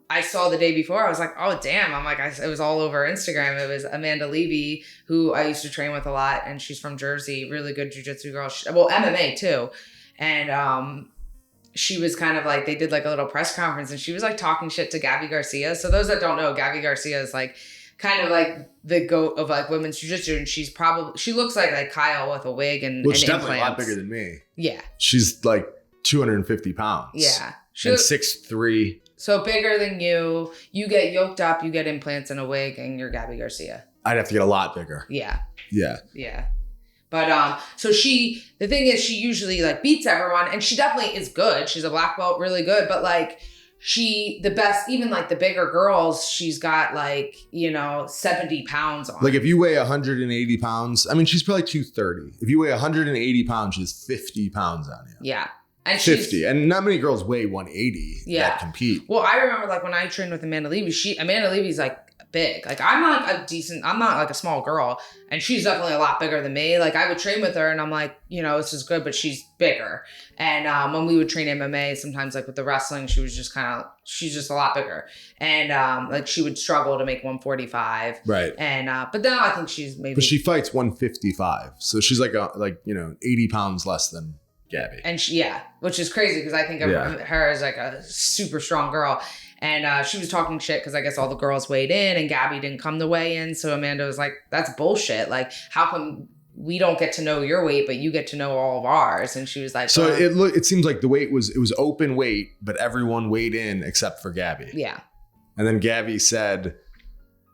I saw the day before, I was like, oh, damn. I'm like, it was all over Instagram. It was Amanda Levy, who I used to train with a lot. And she's from Jersey, really good jiu-jitsu girl. Well, MMA too. And she was kind of like, they did like a little press conference and she was like talking shit to Gabby Garcia. So those that don't know, Gabby Garcia is like kind of like the goat of like women's jiu-jitsu, and she looks like Kyle with a wig and Which and definitely implants. a lot bigger than me. Yeah. She's like 250 pounds. Yeah. And 6'3". So bigger than you. You get yoked up, you get implants and a wig, and you're Gabby Garcia. I'd have to get a lot bigger. Yeah. Yeah. Yeah. But so the thing is, she usually like beats everyone, and she definitely is good. She's a black belt, really good. But like the best, even like the bigger girls, she's got like, 70 pounds on. Like if you weigh 180 pounds, I mean, she's probably 230. If you weigh 180 pounds, she's 50 pounds on you. Yeah. And 50. And not many girls weigh 180 that compete. Well, I remember like when I trained with Amanda Levy, Amanda Levy's like big. Like I'm not like a small girl, and she's definitely a lot bigger than me. Like I would train with her and I'm like, this is good, but she's bigger. And when we would train MMA, sometimes like with the wrestling, she's just a lot bigger. And like she would struggle to make 145. Right. And but now I think she's maybe. But she fights 155. So she's like 80 pounds less than Gabby. And which is crazy because I think of her as like a super strong girl. And she was talking shit because I guess all the girls weighed in and Gabby didn't come to weigh in. So Amanda was like, that's bullshit. Like, how come we don't get to know your weight, but you get to know all of ours? And she was like, so it seems like the weight was open weight, but everyone weighed in except for Gabby. Yeah. And then Gabby said,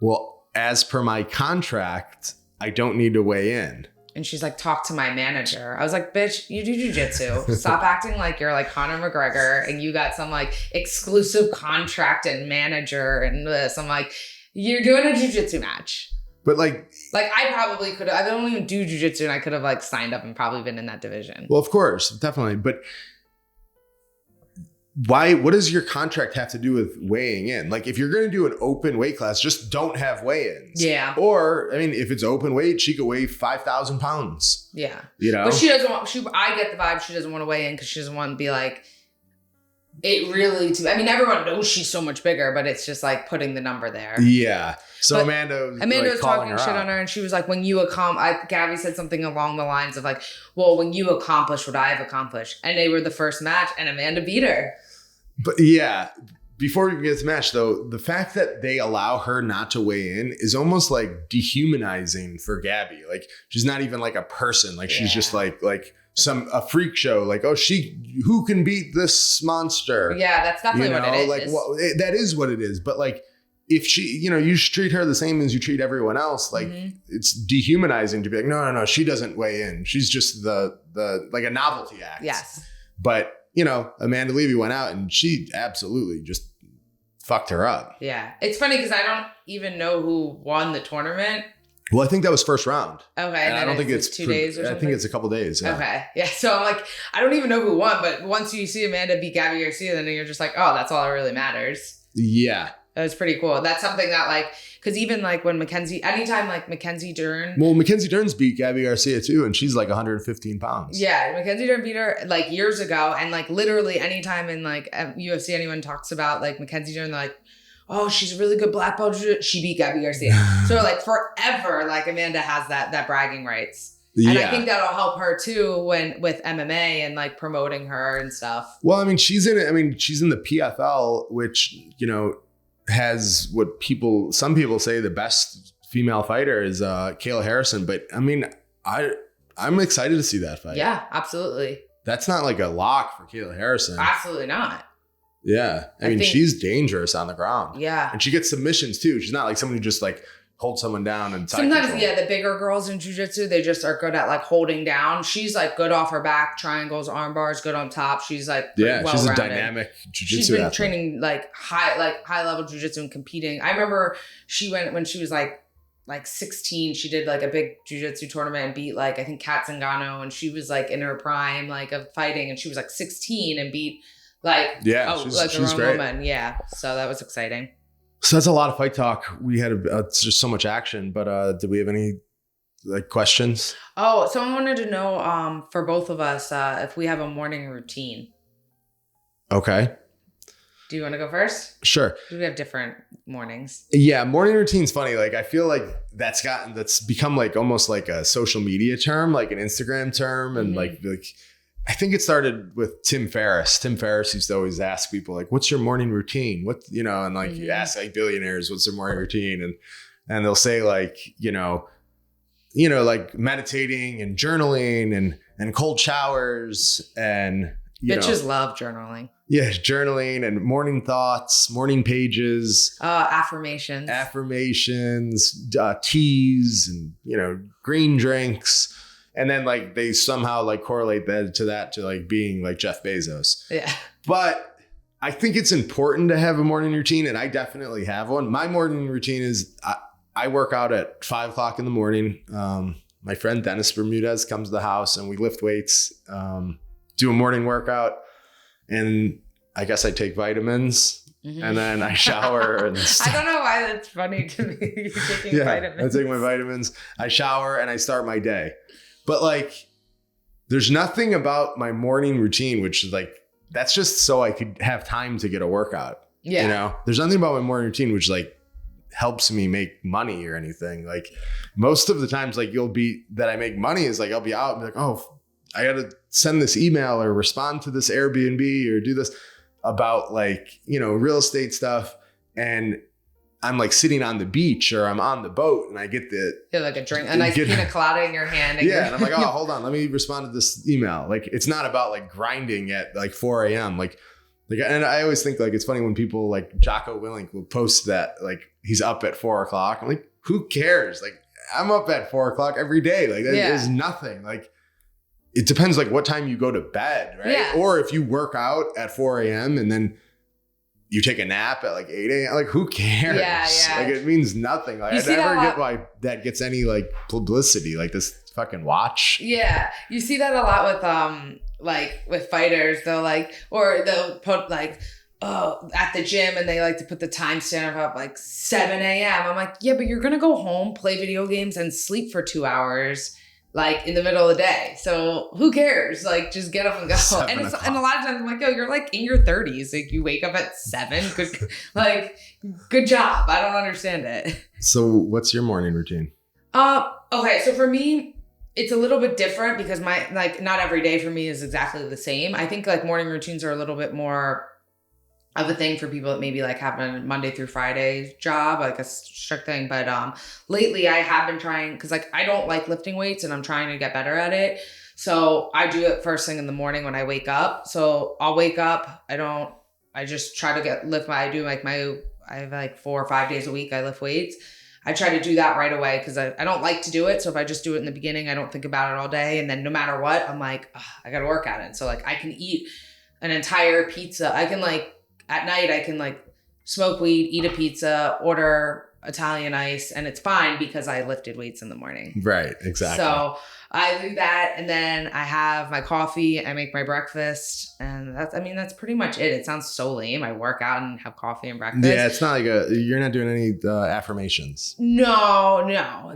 well, as per my contract, I don't need to weigh in. And she's like, talk to my manager. I was like, bitch, you do jujitsu. Stop acting like you're like Conor McGregor and you got some like exclusive contract and manager and this. I'm like, you're doing a jujitsu match. But like I probably could have, I don't even do jujitsu and I could have like signed up and probably been in that division. Well, of course, definitely. But what does your contract have to do with weighing in? Like if you're going to do an open weight class, just don't have weigh-ins. Yeah. Or, I mean, if it's open weight, she could weigh 5,000 pounds. Yeah. But she doesn't want, I get the vibe she doesn't want to weigh in because she doesn't want to be like, everyone knows she's so much bigger, but it's just like putting the number there. Yeah. So but Amanda was talking shit on her and she was like, when you Gabby said something along the lines of like, well, when you accomplish what I've accomplished. And they were the first match and Amanda beat her. But yeah, before we get to this match though, the fact that they allow her not to weigh in is almost like dehumanizing for Gabby. Like she's not even like a person. Like she's just like a freak show. Like, oh, who can beat this monster? Yeah, that's definitely what it is. Like that is what it is. But like if she, you should treat her the same as you treat everyone else. Like it's dehumanizing to be like, no, she doesn't weigh in. She's just the like a novelty act. Yes. But Amanda Levy went out and she absolutely just fucked her up. Yeah. It's funny because I don't even know who won the tournament. Well, I think that was first round. Okay. And I don't think it's 2 days or something. I think it's a couple days. Yeah. Okay. Yeah. So I'm like, I don't even know who won, but once you see Amanda beat Gabby Garcia, then you're just like, oh, that's all that really matters. Yeah. That was pretty cool. That's something that like, because even like when anytime like Mackenzie Dern. Well, Mackenzie Dern's beat Gabby Garcia too, and she's like 115 pounds. Yeah, Mackenzie Dern beat her like years ago, and like literally anytime in like UFC anyone talks about like Mackenzie Dern, they're like, oh, she's a really good black belt. She beat Gabby Garcia. So like forever, like Amanda has that bragging rights. And I think that'll help her too with MMA and like promoting her and stuff. Well, I mean, she's in the PFL, which, has what some people say the best female fighter is Kayla Harrison. But I mean, I'm excited to see that fight. Yeah, absolutely. That's not like a lock for Kayla Harrison. Absolutely not. Yeah. I mean, she's dangerous on the ground. Yeah. And she gets submissions too. She's not like someone who just like holds someone down and sometimes the bigger girls in jiu-jitsu, they just are good at like holding down. She's like good off her back, triangles, arm bars, good on top. She's like she's a dynamic jiu-jitsu She's been athlete. Training like high level jiu-jitsu and competing. I remember she went when she was like 16, she did like a big jiu-jitsu tournament and beat like I think Kat Zingano, and she was like in her prime like of fighting, and she was like 16 and beat she's a grown woman. Yeah. So that was exciting. So that's a lot of fight talk. We had it's just so much action, but did we have any like questions? Oh, someone wanted to know for both of us if we have a morning routine. Okay. Do you want to go first? Sure. Do we have different mornings? Yeah, morning routine's funny. Like I feel like that's become like almost like a social media term, like an Instagram term, and like I think it started with Tim Ferriss. Tim Ferriss used to always ask people like, what's your morning routine? What, you know, and like you ask like billionaires, what's their morning routine? And they'll say like, like meditating and journaling and cold showers and bitches love journaling. Yeah, journaling and morning thoughts, morning pages, affirmations, teas, and green drinks, and then like they somehow like correlate that to like being like Jeff Bezos. Yeah, but I think it's important to have a morning routine, and I definitely have one. My morning routine is I work out at 5:00 in the morning. My friend Dennis Bermudez comes to the house and we lift weights, do a morning workout, and I guess I take vitamins. Mm-hmm. And then I shower. And I don't know why that's funny to me. You're taking vitamins. I take my vitamins. I shower and I start my day. But like, there's nothing about my morning routine, which is like, that's just so I could have time to get a workout. Yeah. There's nothing about my morning routine, which like helps me make money or anything. Like most of the times, like that I make money is like, I'll be out and be like, oh, I got to send this email or respond to this Airbnb or do this about like, real estate stuff. And I'm like sitting on the beach or I'm on the boat and I get like a drink, a nice pina colada in your hand. And and I'm like, oh, hold on. Let me respond to this email. Like, it's not about like grinding at like 4 a.m. Like, and I always think like, it's funny when people like Jocko Willink will post that, like he's up at 4 o'clock. I'm like, who cares? Like I'm up at 4 o'clock every day. Like that is nothing. Like, it depends like what time you go to bed, right? Yeah. Or if you work out at 4 a.m. and then you take a nap at like 8 a.m. Like who cares? Yeah. Like it means nothing. Like I never get why that gets any like publicity, like this fucking watch. Yeah. You see that a lot with fighters. They'll put like, at the gym and they like to put the timestamp up like 7 a.m. I'm like, yeah, but you're going to go home, play video games and sleep for 2 hours. Like in the middle of the day. So who cares? Like just get up and go. And a lot of times I'm like, yo, you're like in your 30s. Like you wake up at 7. Good job. I don't understand it. So what's your morning routine? Okay. So for me, it's a little bit different because not every day for me is exactly the same. I think like morning routines are a little bit more of a thing for people that maybe like have a Monday through Friday job, like a strict thing. But lately I have been trying, because like I don't like lifting weights and I'm trying to get better at it. So I do it first thing in the morning when I wake up. So I'll wake up. I just try to I have like 4 or 5 days a week I lift weights. I try to do that right away because I don't like to do it. So if I just do it in the beginning, I don't think about it all day. And then no matter what, I'm like, I got to work at it. So like I can eat an entire pizza. I can like, at night, I can like smoke weed, eat a pizza, order Italian ice, and it's fine because I lifted weights in the morning. Right, exactly. So I do that, and then I have my coffee, I make my breakfast, and that's pretty much it. It sounds so lame. I work out and have coffee and breakfast. Yeah, it's not like you're not doing any affirmations. No,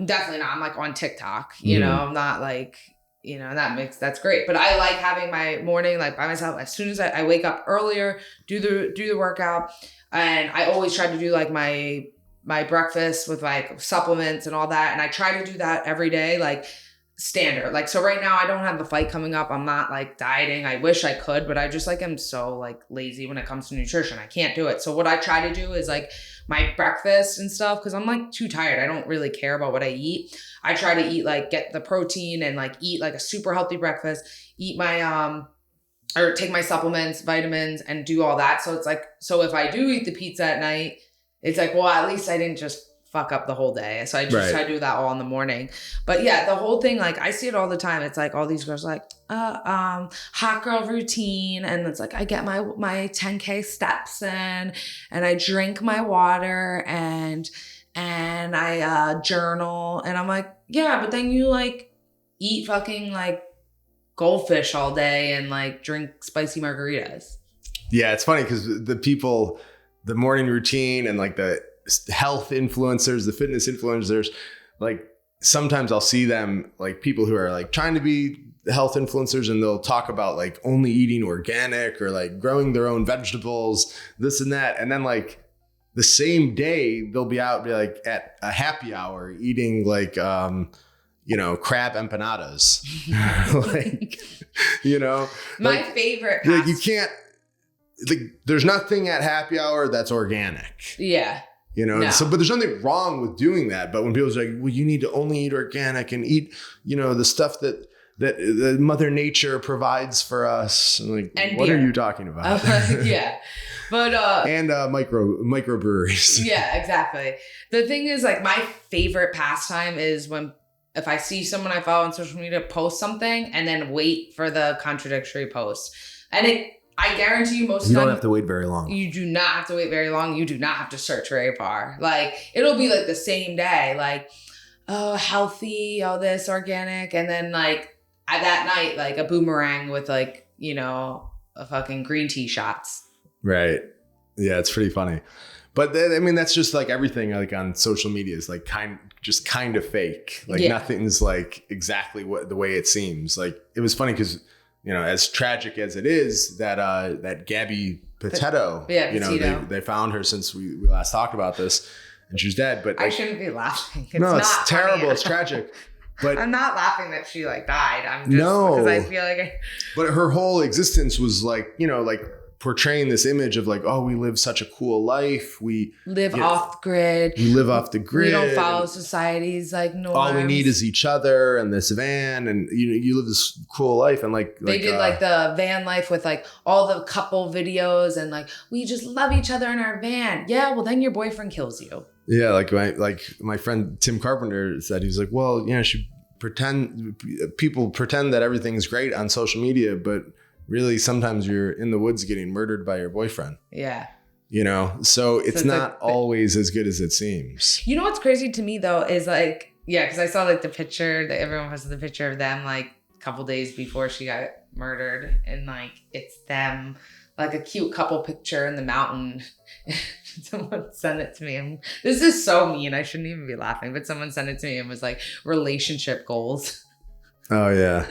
definitely not. I'm like on TikTok, I'm not like... that's great. But I like having my morning like by myself. As soon as I wake up earlier, do the workout. And I always try to do like my breakfast with like supplements and all that. And I try to do that every day, like standard. Like, so right now I don't have the fight coming up. I'm not like dieting. I wish I could, but I just like am so like lazy when it comes to nutrition. I can't do it. So what I try to do is like my breakfast and stuff, because I'm like too tired. I don't really care about what I eat. I try to eat like get the protein and like eat like a super healthy breakfast, eat my or take my supplements, vitamins, and do all that. So it's like, so if I do eat the pizza at night, it's like, well, at least I didn't just fuck up the whole day. So I just try to do that all in the morning. But yeah, the whole thing, like I see it all the time. It's like all these girls like, hot girl routine. And it's like, I get my 10K steps in and I drink my water and I journal. And I'm like, yeah, but then you like eat fucking like goldfish all day and like drink spicy margaritas. Yeah, it's funny because the morning routine and like the health influencers, the fitness influencers, like sometimes I'll see them like people who are like trying to be health influencers and they'll talk about like only eating organic or like growing their own vegetables, this and that. And then like the same day they'll be out, be like at a happy hour eating like, crab empanadas. Like, my favorite. Like you can't, like, there's nothing at happy hour that's organic. Yeah. No. So, but there's nothing wrong with doing that. But when people are like, well, you need to only eat organic and eat, the stuff that Mother Nature provides for us. I'm like, and what beer. Are you talking about? Yeah. But and microbreweries. Yeah, exactly. The thing is, like, my favorite pastime is if I see someone I follow on social media post something and then wait for the contradictory post. And I guarantee you most of the time. You don't have to wait very long. You do not have to wait very long. You do not have to search very far. Like, it'll be like the same day. Like, oh, healthy, all this, organic. And then like that night, like a boomerang with like, a fucking green tea shots. Right. Yeah, it's pretty funny. But that's just like everything like on social media is like kind of fake. Like nothing's like exactly the way it seems. Like it was funny because, as tragic as it is that Gabby Petito, they found her since we last talked about this and she's dead. But I shouldn't be laughing. It's terrible. Funny. It's tragic. But I'm not laughing that she like died. I'm just because I feel like But her whole existence was like, like portraying this image of like, oh, we live such a cool life. We live off the grid. We live off the grid. We don't follow society's like norms. All we need is each other and this van, and you live this cool life. And like they did like the van life with like all the couple videos and like we just love each other in our van. Yeah, well then your boyfriend kills you. Yeah, like my friend Tim Carpenter said, he was like, well, people pretend that everything's great on social media, but really sometimes you're in the woods getting murdered by your boyfriend. Yeah. So it's not always as good as it seems. What's crazy to me though is like, because I saw like the picture that everyone posted the picture of them like a couple days before she got murdered, and like it's them like a cute couple picture in the mountain. Someone sent it to me, and this is so mean. I shouldn't even be laughing, but someone sent it to me and was like relationship goals. Oh yeah.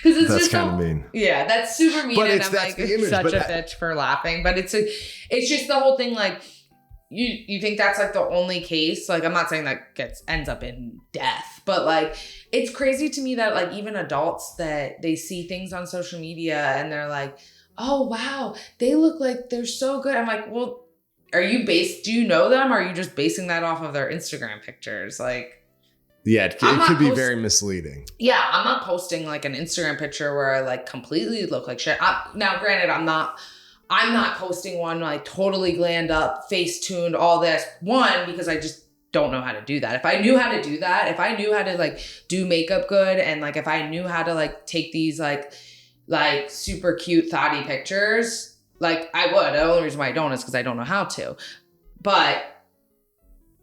Because that's kind of mean. Yeah, that's super mean. But and I'm like such a bitch for laughing. But it's just the whole thing. Like you think that's like the only case. Like I'm not saying that ends up in death, but like it's crazy to me that like even adults that they see things on social media and they're like, oh wow, they look like they're so good. I'm like, well, do you know them? Or are you just basing that off of their Instagram pictures? Like, yeah, it could be very misleading. Yeah, I'm not posting like an Instagram picture where I like completely look like shit. Now, granted, I'm not posting one like totally glammed up, face tuned, all this. One, because I just don't know how to do that. If I knew how to do that, if I knew how to like do makeup good, and like if I knew how to like take these like super cute thotty pictures, like I would. The only reason why I don't is because I don't know how to. But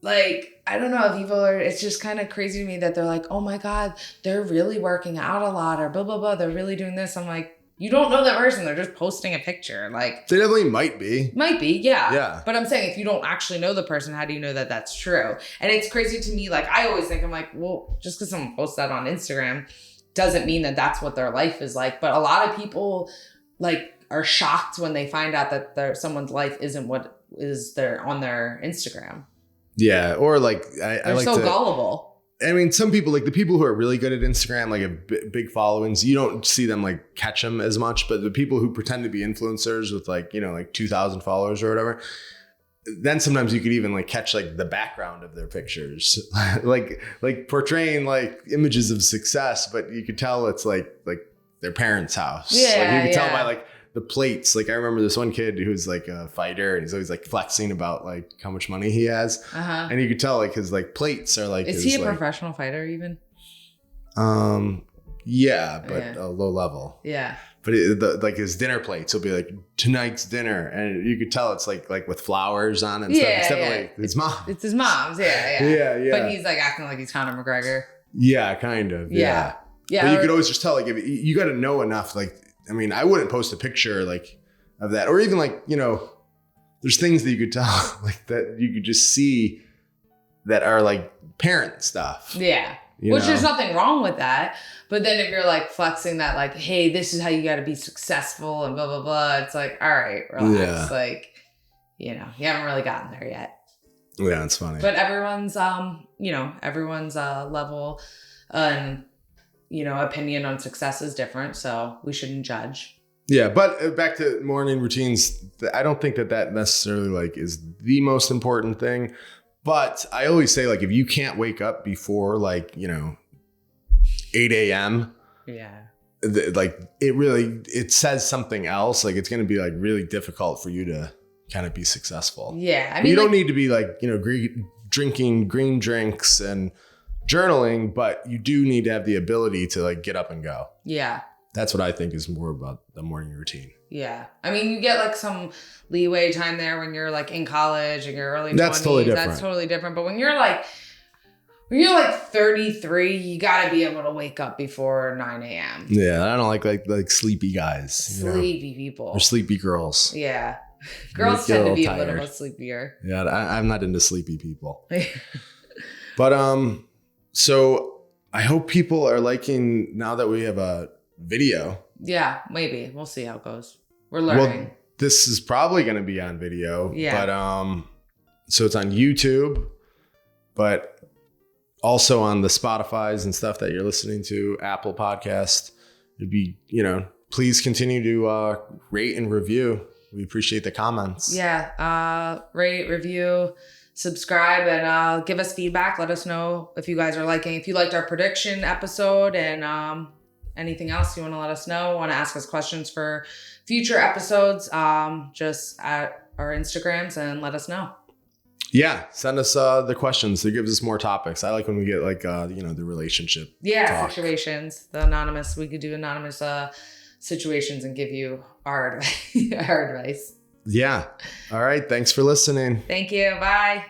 like, I don't know, it's just kind of crazy to me that they're like, oh my God, they're really working out a lot or blah, blah, blah. They're really doing this. I'm like, you don't know that person. They're just posting a picture. Like they definitely might be. Might be, yeah. Yeah. But I'm saying if you don't actually know the person, how do you know that that's true? And it's crazy to me. Like I always think, I'm like, well, just because someone posts that on Instagram doesn't mean that that's what their life is like. But a lot of people like are shocked when they find out that someone's life isn't what is on their Instagram. Yeah, or like they're so gullible. I mean, some people, like the people who are really good at Instagram, like have big followings, you don't see them like catch them as much. But the people who pretend to be influencers with like 2,000 followers or whatever, then sometimes you could even like catch like the background of their pictures, like portraying like images of success, but you could tell it's like their parents' house. Yeah, like you could tell by like the plates. Like I remember this one kid who's like a fighter and he's always like flexing about like how much money he has. Uh-huh. And you could tell like his like plates are like, is he a professional fighter even? Yeah, but a low level. Yeah. But like his dinner plates will be like tonight's dinner, and you could tell it's like with flowers on it and stuff. It's definitely his mom. It's his mom's. Yeah. But he's like acting like he's Conor McGregor. Yeah, kind of. Yeah. But you could always just tell, like, if you got to know enough. Like, I mean, I wouldn't post a picture like of that, or even like there's things that you could tell like that you could just see that are like parent stuff. Yeah. Which there's nothing wrong with that. But then if you're like flexing that like, hey, this is how you got to be successful and blah, blah, blah. It's like, all right, relax. Yeah. Like, you haven't really gotten there yet. Yeah, it's funny. But everyone's, everyone's level and, opinion on success is different. So we shouldn't judge. Yeah, but back to morning routines, I don't think that necessarily like is the most important thing. But I always say, like, if you can't wake up before 8 a.m., yeah, it says something else. Like, it's going to be like really difficult for you to kind of be successful. Yeah, I mean, you don't need to be drinking green drinks and journaling, but you do need to have the ability to like get up and go. Yeah. That's what I think is more about the morning routine. Yeah. I mean, you get like some leeway time there when you're like in college and you're early 20s. That's totally different. That's totally different. But when you're like 33, you got to be able to wake up before 9 a.m. Yeah. I don't like sleepy guys. Sleepy people. Or sleepy girls. Yeah. Girls tend to be a little bit sleepier. Yeah. I'm not into sleepy people. But, so I hope people are liking now that we have a video. Yeah, maybe. We'll see how it goes. We're learning. Well, this is probably going to be on video. Yeah. But so it's on YouTube, but also on the Spotifys and stuff that you're listening to, Apple Podcast. It'd be, please continue to rate and review. We appreciate the comments. Yeah. Rate, review, subscribe, and give us feedback. Let us know if you guys are if you liked our prediction episode, and anything else you want to let us know, want to ask us questions for future episodes, just at our Instagrams and let us know. Yeah, send us the questions. It gives us more topics. I like when we get the relationship talk. Situations, the anonymous. We could do anonymous situations and give you our advice. Yeah. All right. Thanks for listening. Thank you. Bye.